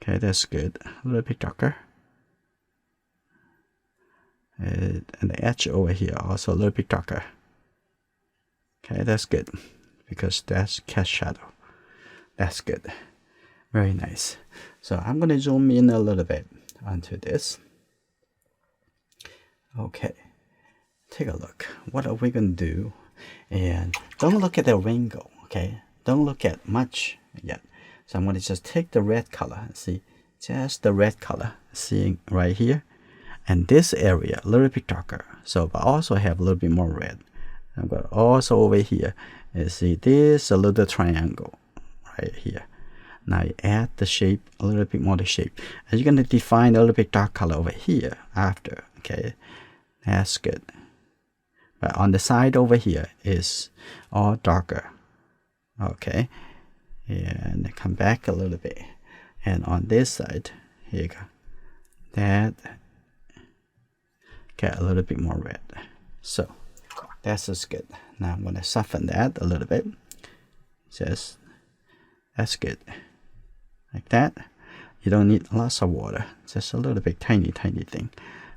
Okay, that's good. A little bit darker. And the edge over here also a little bit darker. Okay, that's good because that's cast shadow. That's good. Very nice. So I'm going to zoom in a little bit onto this. Okay. Take a look. What are we going to do? And don't look at the wrinkle. Okay. Don't look at much yet. So I'm going to just take the red color. See, just the red color. Seeing right here. And this area a little bit darker. So but also have a little bit more red. I'm going to also over here. You see this a little triangle right here. Now you add the shape, a little bit more the shape. And you're going to define a little bit dark color over here after. Okay, that's good. But on the side over here is all darker. Okay, and come back a little bit. And on this side, here you go. That get a little bit more red. So that's just good. Now I'm going to soften that a little bit. Just that's good. Like that. You don't need lots of water, just a little bit tiny thing.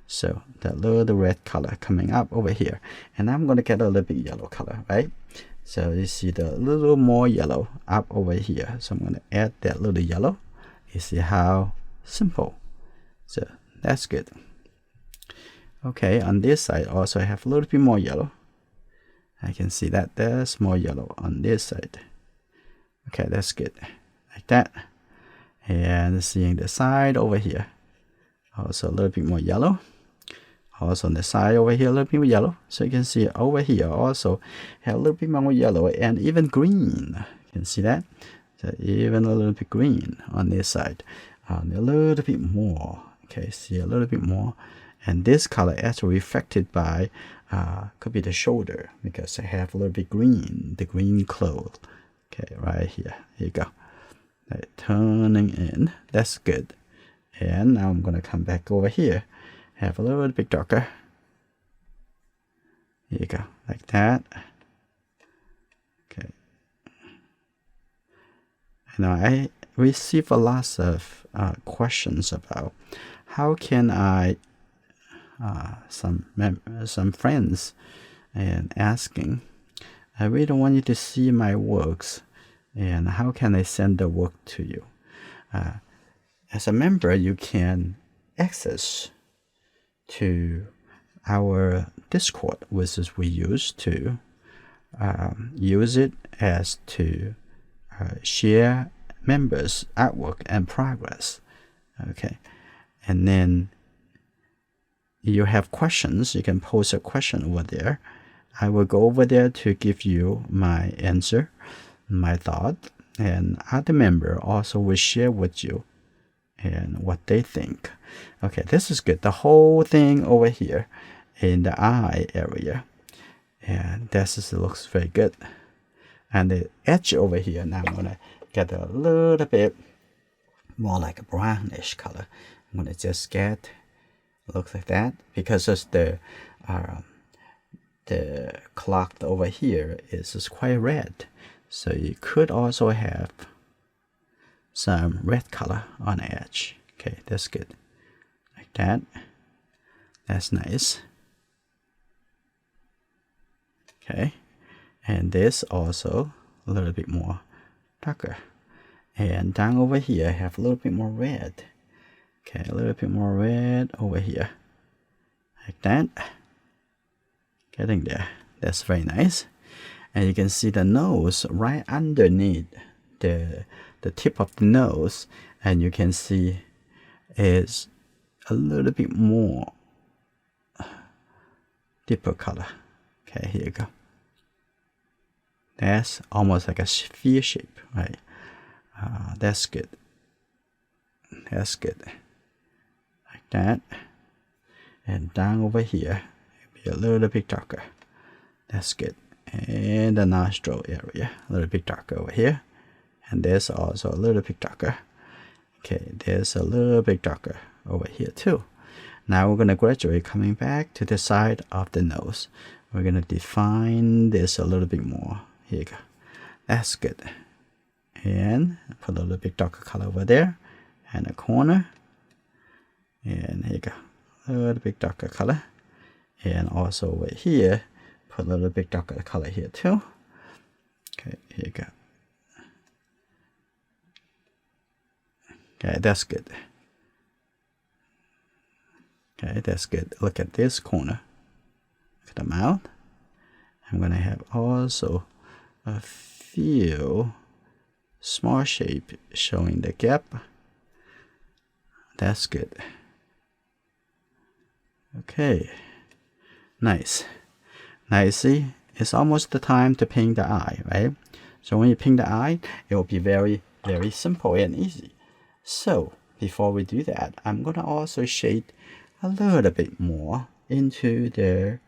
So that little red color coming up over here, and I'm going to get a little bit yellow color, right? So you see the little more yellow up over here, so I'm going to add that little yellow. You see how simple. So that's good. Okay, on this side also I have a little bit more yellow. I can see that there's more yellow on this side. Okay, that's good. Like that. And seeing the side over here, also a little bit more yellow. Also on the side over here, a little bit more yellow. So you can see over here also have a little bit more yellow and even green. You can see that. So even a little bit green on this side. And a little bit more. Okay, see a little bit more. And this color actually reflected by, could be the shoulder because I have a little bit green, the green cloth. Okay, right here. Here you go. Like turning in. That's good. And now I'm gonna come back over here. Have a little bit darker. Here you go, like that. Okay. Now I receive a lot of questions about how can I some friends and asking, I really want you to see my works, and how can I send the work to you? As a member, you can access to our Discord, which is we use to use it as to share members' artwork and progress. Okay, and then you have questions, you can post a question over there. I will go over there to give you my answer, my thought, and other member also will share with you and what they think. Okay, this is good. The whole thing over here in the eye area, and this is, looks very good. And the edge over here, now I'm gonna get a little bit more like a brownish color. I'm gonna just get, looks like that, because it's the clock over here is quite red, so you could also have some red color on the edge. Okay, that's good, like that. That's nice. Okay, and this also a little bit more darker, and down over here I have a little bit more red. Okay, a little bit more red over here, like that. Getting there. That's very nice. And you can see the nose right underneath the tip of the nose, and you can see is a little bit more deeper color. Okay, here you go. That's almost like a sphere shape, right? That's good. That's good. Like that. And down over here, a little bit darker. That's good. And the nostril area, a little bit darker over here. And there's also a little bit darker. Okay, there's a little bit darker over here too. Now we're going to gradually coming back to the side of the nose. We're going to define this a little bit more. Here you go. That's good. And put a little bit darker color over there. And a corner. And here you go. A little bit darker color. And also over here, put a little bit darker color here too. Okay, here you go. Okay, that's good. Okay, that's good. Look at this corner. Look at the mouth. I'm gonna have also a few small shape showing the gap. That's good. Okay. Nice. Now you see, it's almost the time to paint the eye, right? So when you paint the eye, it will be very, very simple and easy. So before we do that, I'm gonna also shade a little bit more into the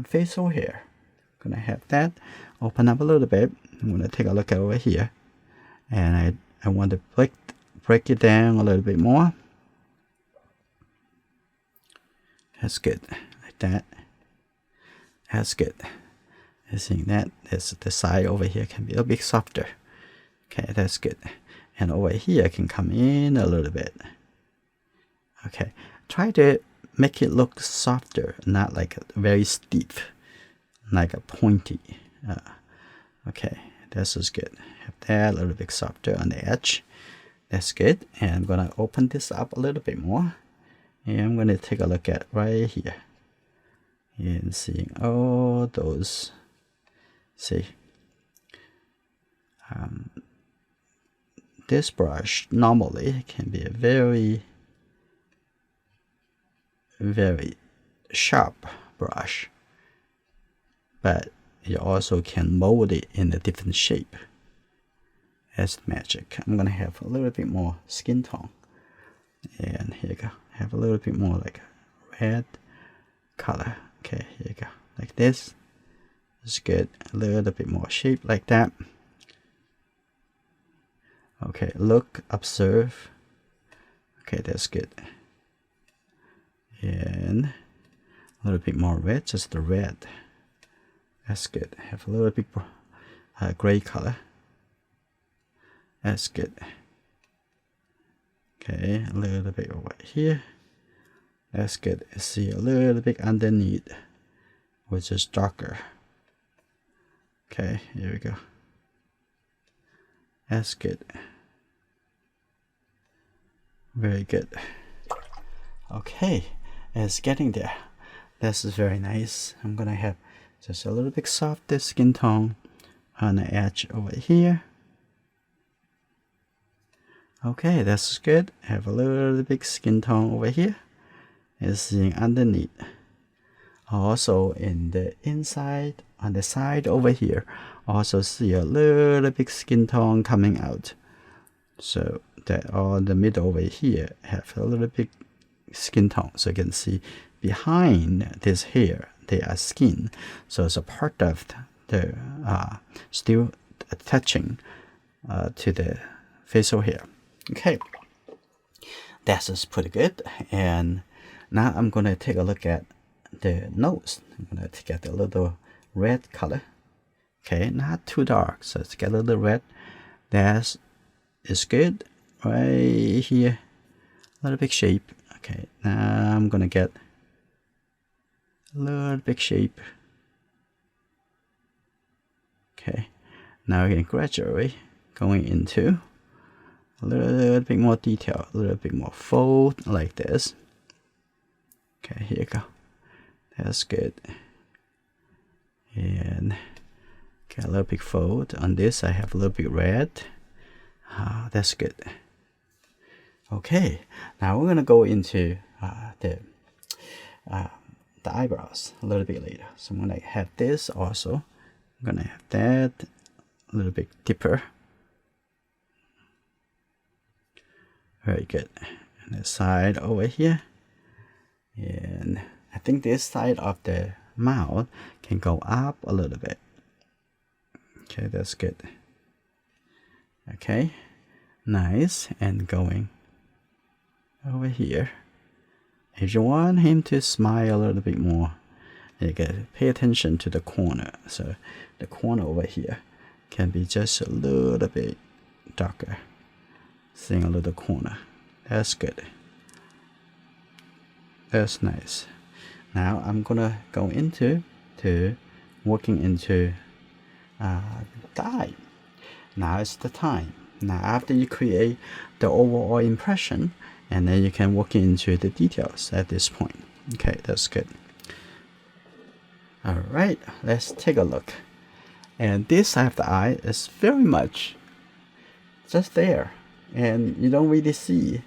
facial hair. I'm gonna have that open up a little bit. I'm gonna take a look over here, and I want to break it down a little bit more. That's good, like that. That's good. I think that the side over here can be a bit softer. Okay, that's good. And over here can come in a little bit. Okay, try to make it look softer, not like very steep, like a pointy. Okay, this is good. Have that a little bit softer on the edge. That's good. And I'm gonna open this up a little bit more. And I'm gonna take a look at right here. And seeing all those, see, this brush normally can be a very, very sharp brush, but you also can mold it in a different shape. That's magic. I'm gonna have a little bit more skin tone, and here you go. Have a little bit more like red color. Okay, here you go, like this. It's good. A little bit more shape like that. Okay, look, observe. Okay, that's good. And a little bit more red, just the red. That's good. Have a little bit gray color. That's good. Okay, a little bit over here. That's good. See a little bit underneath, which is darker. Okay, here we go. That's good. Very good. Okay, it's getting there. This is very nice. I'm gonna have just a little bit softer skin tone on the edge over here. Okay, that's good. Have a little bit skin tone over here. It's seeing underneath. Also in the inside, on the side over here, also see a little bit skin tone coming out. So that on the middle over here have a little bit skin tone. So you can see behind this hair, they are skin. So it's a part of the still attaching to the facial hair. Okay, that's just pretty good. And now I'm gonna take a look at the nose. I'm gonna get a little red color. Okay, not too dark, so let's get a little red. That is good. Right here, a little big shape. Okay, now I'm gonna get a little big shape. Okay, now we can gradually going into a little bit more detail, a little bit more fold like this. Okay, here you go. That's good. And get a little bit fold on this. I have a little bit red. That's good. Okay, now we're gonna go into the eyebrows a little bit later. So I'm gonna have this also. I'm gonna have that a little bit deeper. Very good. And the side over here. And I think this side of the mouth can go up a little bit. Okay, that's good. Okay, nice. And going over here. If you want him to smile a little bit more, you can pay attention to the corner. So the corner over here can be just a little bit darker. Seeing a little corner. That's good. That's nice. Now I'm gonna go into working into the eye. Now it's the time. Now after you create the overall impression, and then you can work into the details at this point. Okay, that's good. All right, let's take a look. And this side of the eye is very much just there, and you don't really see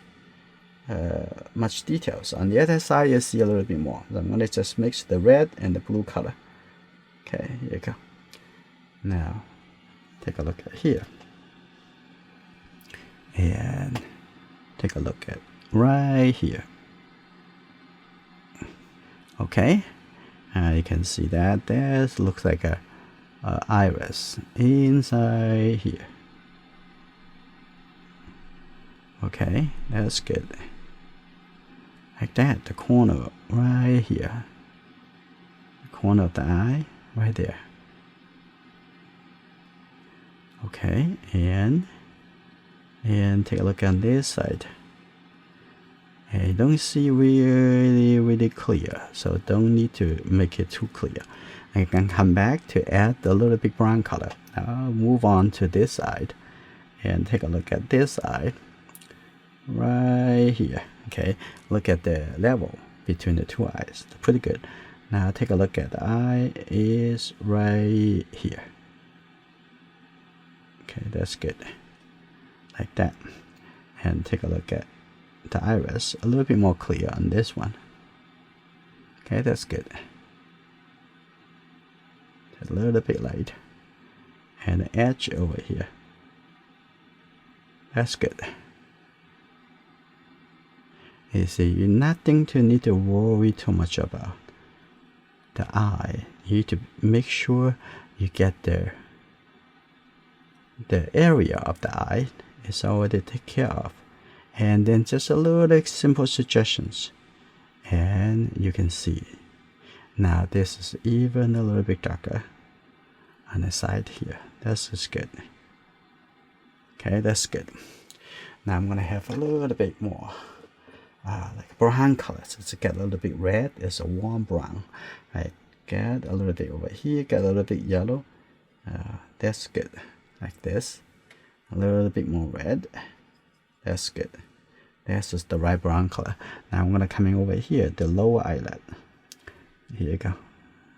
much details. On the other side, you see a little bit more. So I'm gonna just mix the red and the blue color. Okay, here you go. Now, take a look at here. And take a look at right here. Okay, you can see that this looks like a iris inside here. Okay, that's good. Like that, the corner right here. The corner of the eye right there. Okay, and take a look on this side. And you don't see really clear, so don't need to make it too clear. I can come back to add a little bit brown color. Now move on to this side and take a look at this side right here. Okay, look at the level between the two eyes. Pretty good. Now take a look at the eye is right here. Okay, that's good. Like that. And take a look at the iris, a little bit more clear on this one. Okay, that's good. A little bit light. And the edge over here. That's good. You see, you're nothing to need to worry too much about the eye. You need to make sure you get the area of the eye is already taken care of. And then just a little simple suggestions. And you can see. Now this is even a little bit darker on the side here. This is good. Okay, that's good. Now I'm gonna have a little bit more like brown color. So to get a little bit red, it's a warm brown. Right, get a little bit over here, get a little bit yellow. That's good. Like this. A little bit more red. That's good. This is the right brown color. Now I'm gonna come in over here, the lower eyelid. Here you go,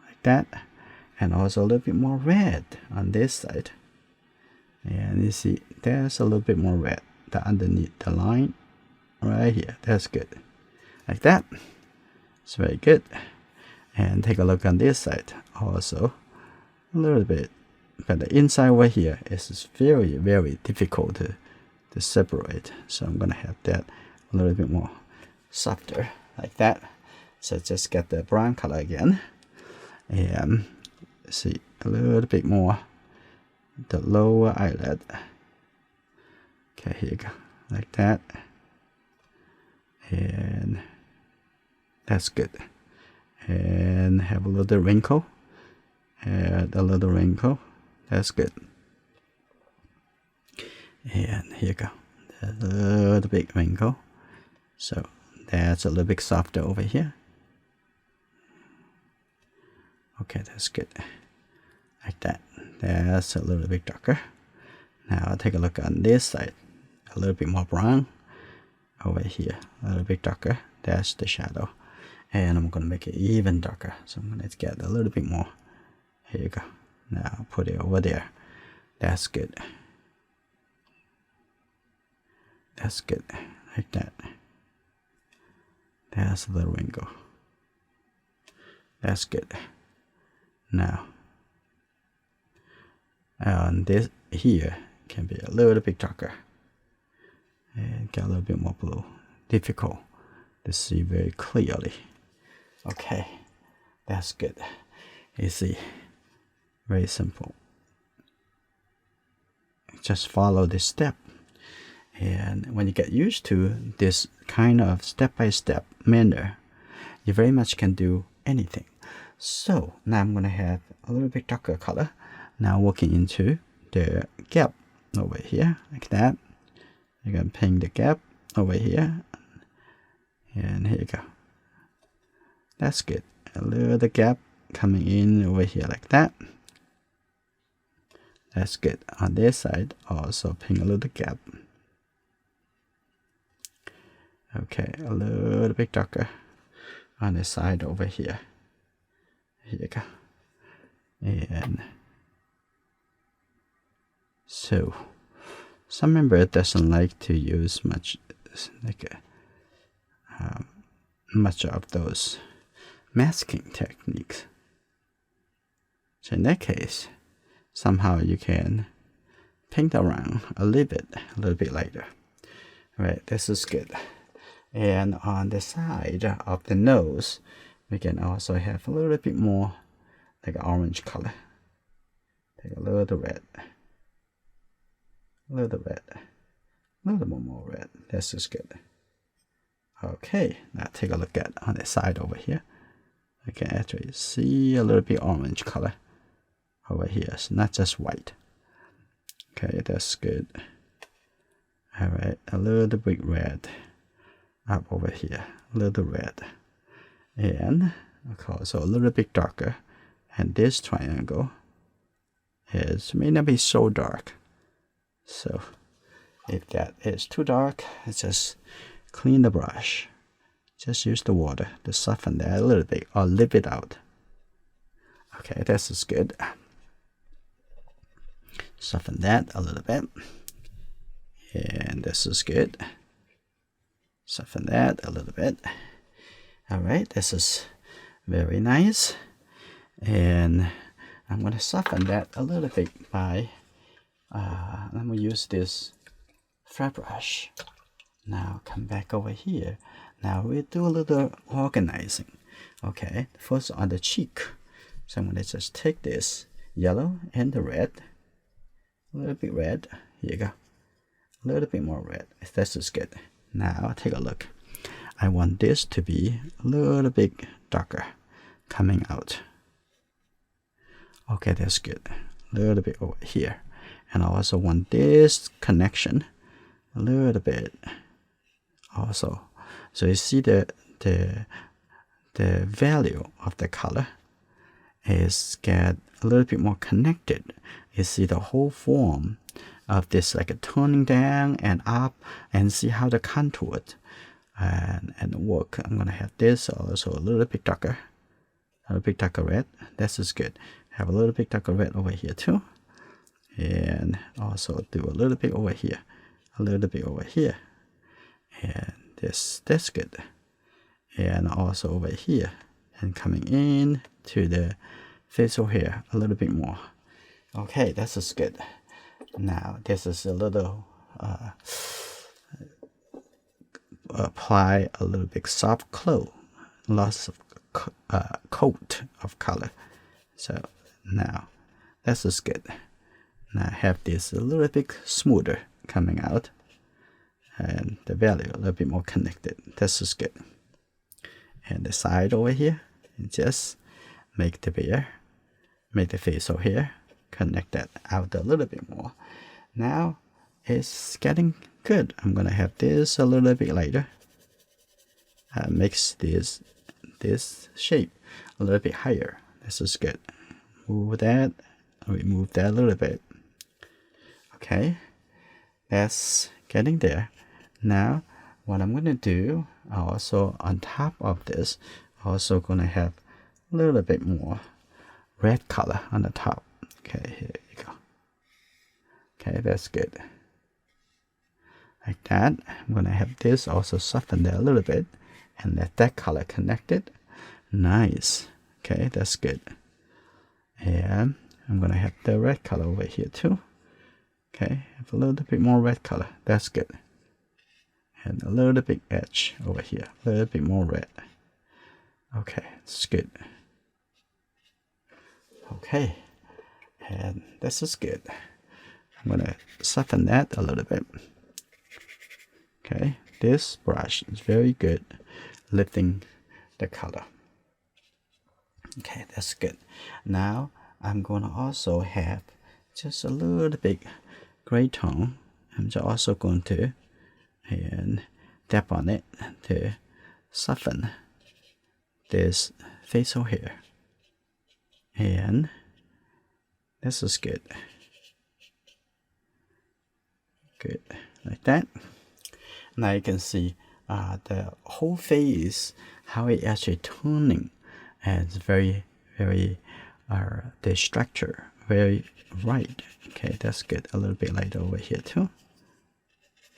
like that, and also a little bit more red on this side. And you see, there's a little bit more red underneath the line, right here. That's good, like that. It's very good. And take a look on this side, also a little bit. But the inside over here is very, very difficult to separate. So I'm gonna have that a little bit more softer, like that. So just get the brown color again, and see a little bit more the lower eyelid. Okay, here you go, like that, and that's good. And have a little wrinkle, add a little wrinkle. That's good. And here you go, a little bit wrinkle. So that's a little bit softer over here. Okay, that's good. Like that. That's a little bit darker. Now take a look on this side. A little bit more brown. Over here, a little bit darker. That's the shadow. And I'm gonna make it even darker. So I'm gonna get a little bit more. Here you go. Now put it over there. That's good. That's good. Like that. That's a little wrinkle. That's good. Now, and this here can be a little bit darker and get a little bit more blue. Difficult to see very clearly. Okay, that's good. You see, very simple. Just follow this step, and when you get used to this kind of step-by-step manner, you very much can do anything. So now I'm gonna have a little bit darker color. Now working into the gap over here, like that. You're gonna paint the gap over here, and here you go. That's good. A little gap coming in over here like that. That's good. On this side, also paint a little gap. Okay, a little bit darker on the side over here. Here you go. And so some member doesn't like to use much much of those masking techniques. So in that case, somehow you can paint around a little bit lighter. Right, this is good. And on the side of the nose, we can also have a little bit more like orange color. Take a little red. A little red. A little more red. This is good. Okay, now take a look at on the side over here. I can actually see a little bit orange color over here. It's not just white. Okay, that's good. Alright, a little bit red up over here. A little red. And also a little bit darker. And this triangle may not be so dark. So if that is too dark, just clean the brush. Just use the water to soften that a little bit or leave it out. Okay, this is good. Soften that a little bit. And this is good. Soften that a little bit. Alright, this is very nice. And I'm going to soften that a little bit by, I'm going to use this flat brush. Now come back over here. Now we do a little organizing. Okay, first on the cheek. So I'm going to just take this yellow and the red. A little bit red. Here you go. A a little bit more red. This is good. Now take a look. I want this to be a little bit darker coming out. Okay, that's good. A little bit over here. And I also want this connection a little bit also. So you see the value of the color is get a little bit more connected. You see the whole form of this like a turning down and up, and see how the contour and work. I'm gonna have this also a little bit darker, a little bit darker red. This is good. Have a little bit darker red over here too, and also do a little bit over here, a little bit over here, and that's good. And also over here, and coming in to the facial hair a little bit more. Okay, this is good. Now this is a little apply a little bit soft glow, lots of coat of color. So now this is good. Now I have this a little bit smoother coming out, and the value a little bit more connected. This is good. And the side over here, just make the bear, make the facial hair, connect that out a little bit more. Now it's getting good. I'm gonna have this a little bit lighter. Makes this shape a little bit higher. This is good. Move that, remove that a little bit. Okay, that's getting there. Now what I'm gonna do, also on top of this, also gonna have a little bit more red color on the top. Okay, here you go. Okay, that's good. Like that. I'm gonna have this also soften there a little bit and let that color connected. Nice. Okay, that's good. And I'm gonna have the red color over here too. Okay, have a little bit more red color. That's good. And a little bit edge over here, a little bit more red. Okay, it's good. Okay, and this is good. I'm gonna soften that a little bit. Okay, this brush is very good lifting the color. Okay, that's good. Now I'm gonna also have just a little bit gray tone. I'm just also going to and tap on it to soften this facial hair. And this is good. Good, like that. Now you can see the whole face, how it actually turning, and it's very, the structure, very right. Okay, that's good. A little bit lighter over here too.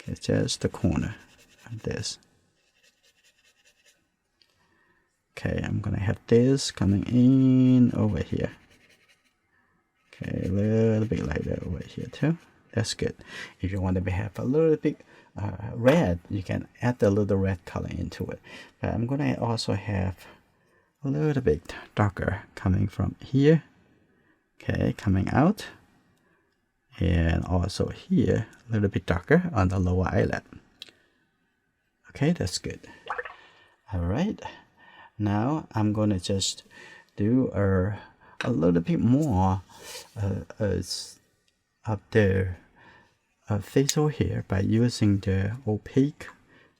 Okay, just the corner of this. Okay, I'm gonna have this coming in over here. Okay, a little bit lighter over here too. That's good. If you want to have a little bit red, you can add a little red color into it. But I'm gonna also have a little bit darker coming from here. Okay, coming out. And also here, a little bit darker on the lower eyelid. Okay, that's good. All right, now I'm gonna just do a little bit more of the facial hair by using the opaque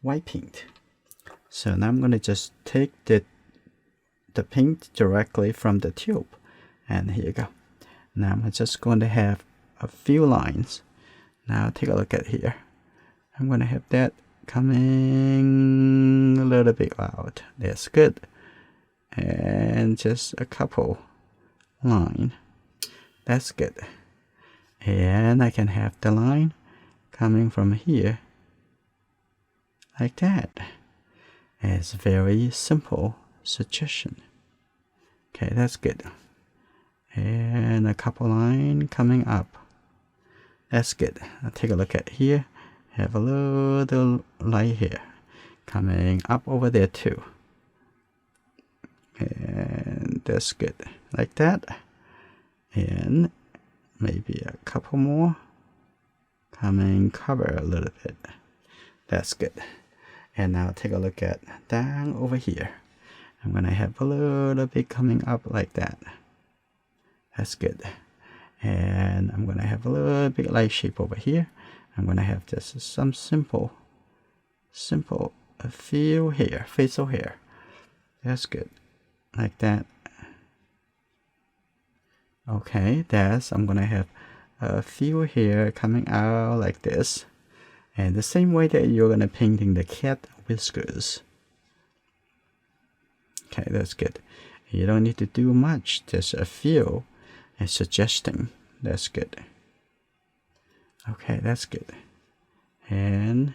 white paint. So now I'm gonna just take the paint directly from the tube, and here you go. Now I'm just going to have a few lines. Now take a look at here. I'm going to have that coming a little bit out. That's good. And just a couple line. That's good. And I can have the line coming from here like that. It's very simple suggestion. Okay, that's good. And a couple line coming up. That's good. I'll take a look at here. Have a little light here coming up over there too. And that's good. Like that. And maybe a couple more cover a little bit. That's good. And now take a look at down over here. I'm gonna have a little bit coming up like that. That's good. And I'm gonna have a little bit light shape over here. I'm gonna have just some simple a few hair, facial hair. That's good. Like that. Okay, I'm gonna have a few hair coming out like this. And the same way that you're gonna painting the cat whiskers. Okay, that's good. You don't need to do much, just a few and suggesting. That's good. Okay, that's good. And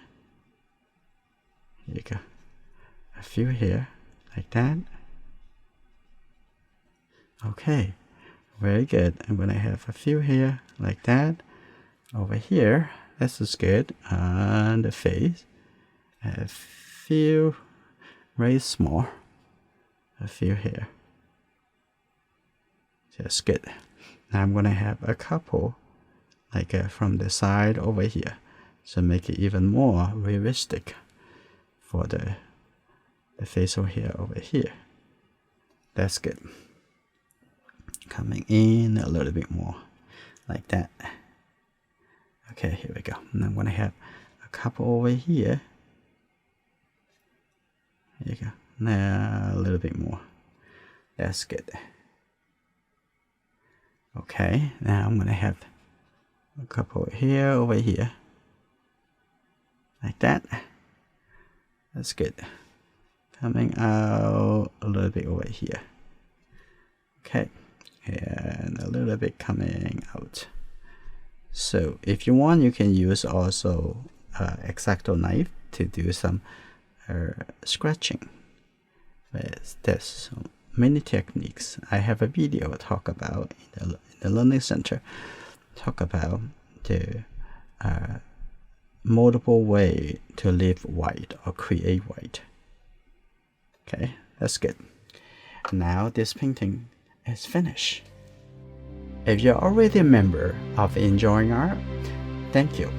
here you go. A few here, like that. Okay, very good. I'm gonna have a few here, like that. Over here, this is good. On the face, a few, very small. A few here. Just good. Now I'm gonna have a couple like from the side over here, so make it even more realistic for the facial hair over here. That's good. Coming in a little bit more like that. Okay, here we go. And I'm gonna have a couple over here. There you go. Now a little bit more. That's good. Okay, now I'm gonna have a couple here over here. Like that. That's good. Coming out a little bit over here. Okay, and a little bit coming out. So if you want, you can use also X-Acto knife to do some scratching with this. So many techniques. I have a video talk about in the learning center. Talk about the multiple way to leave white or create white. Okay, that's good. Now this painting is finished. If you're already a member of Enjoying Art, thank you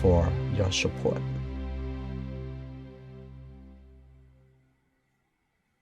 for your support.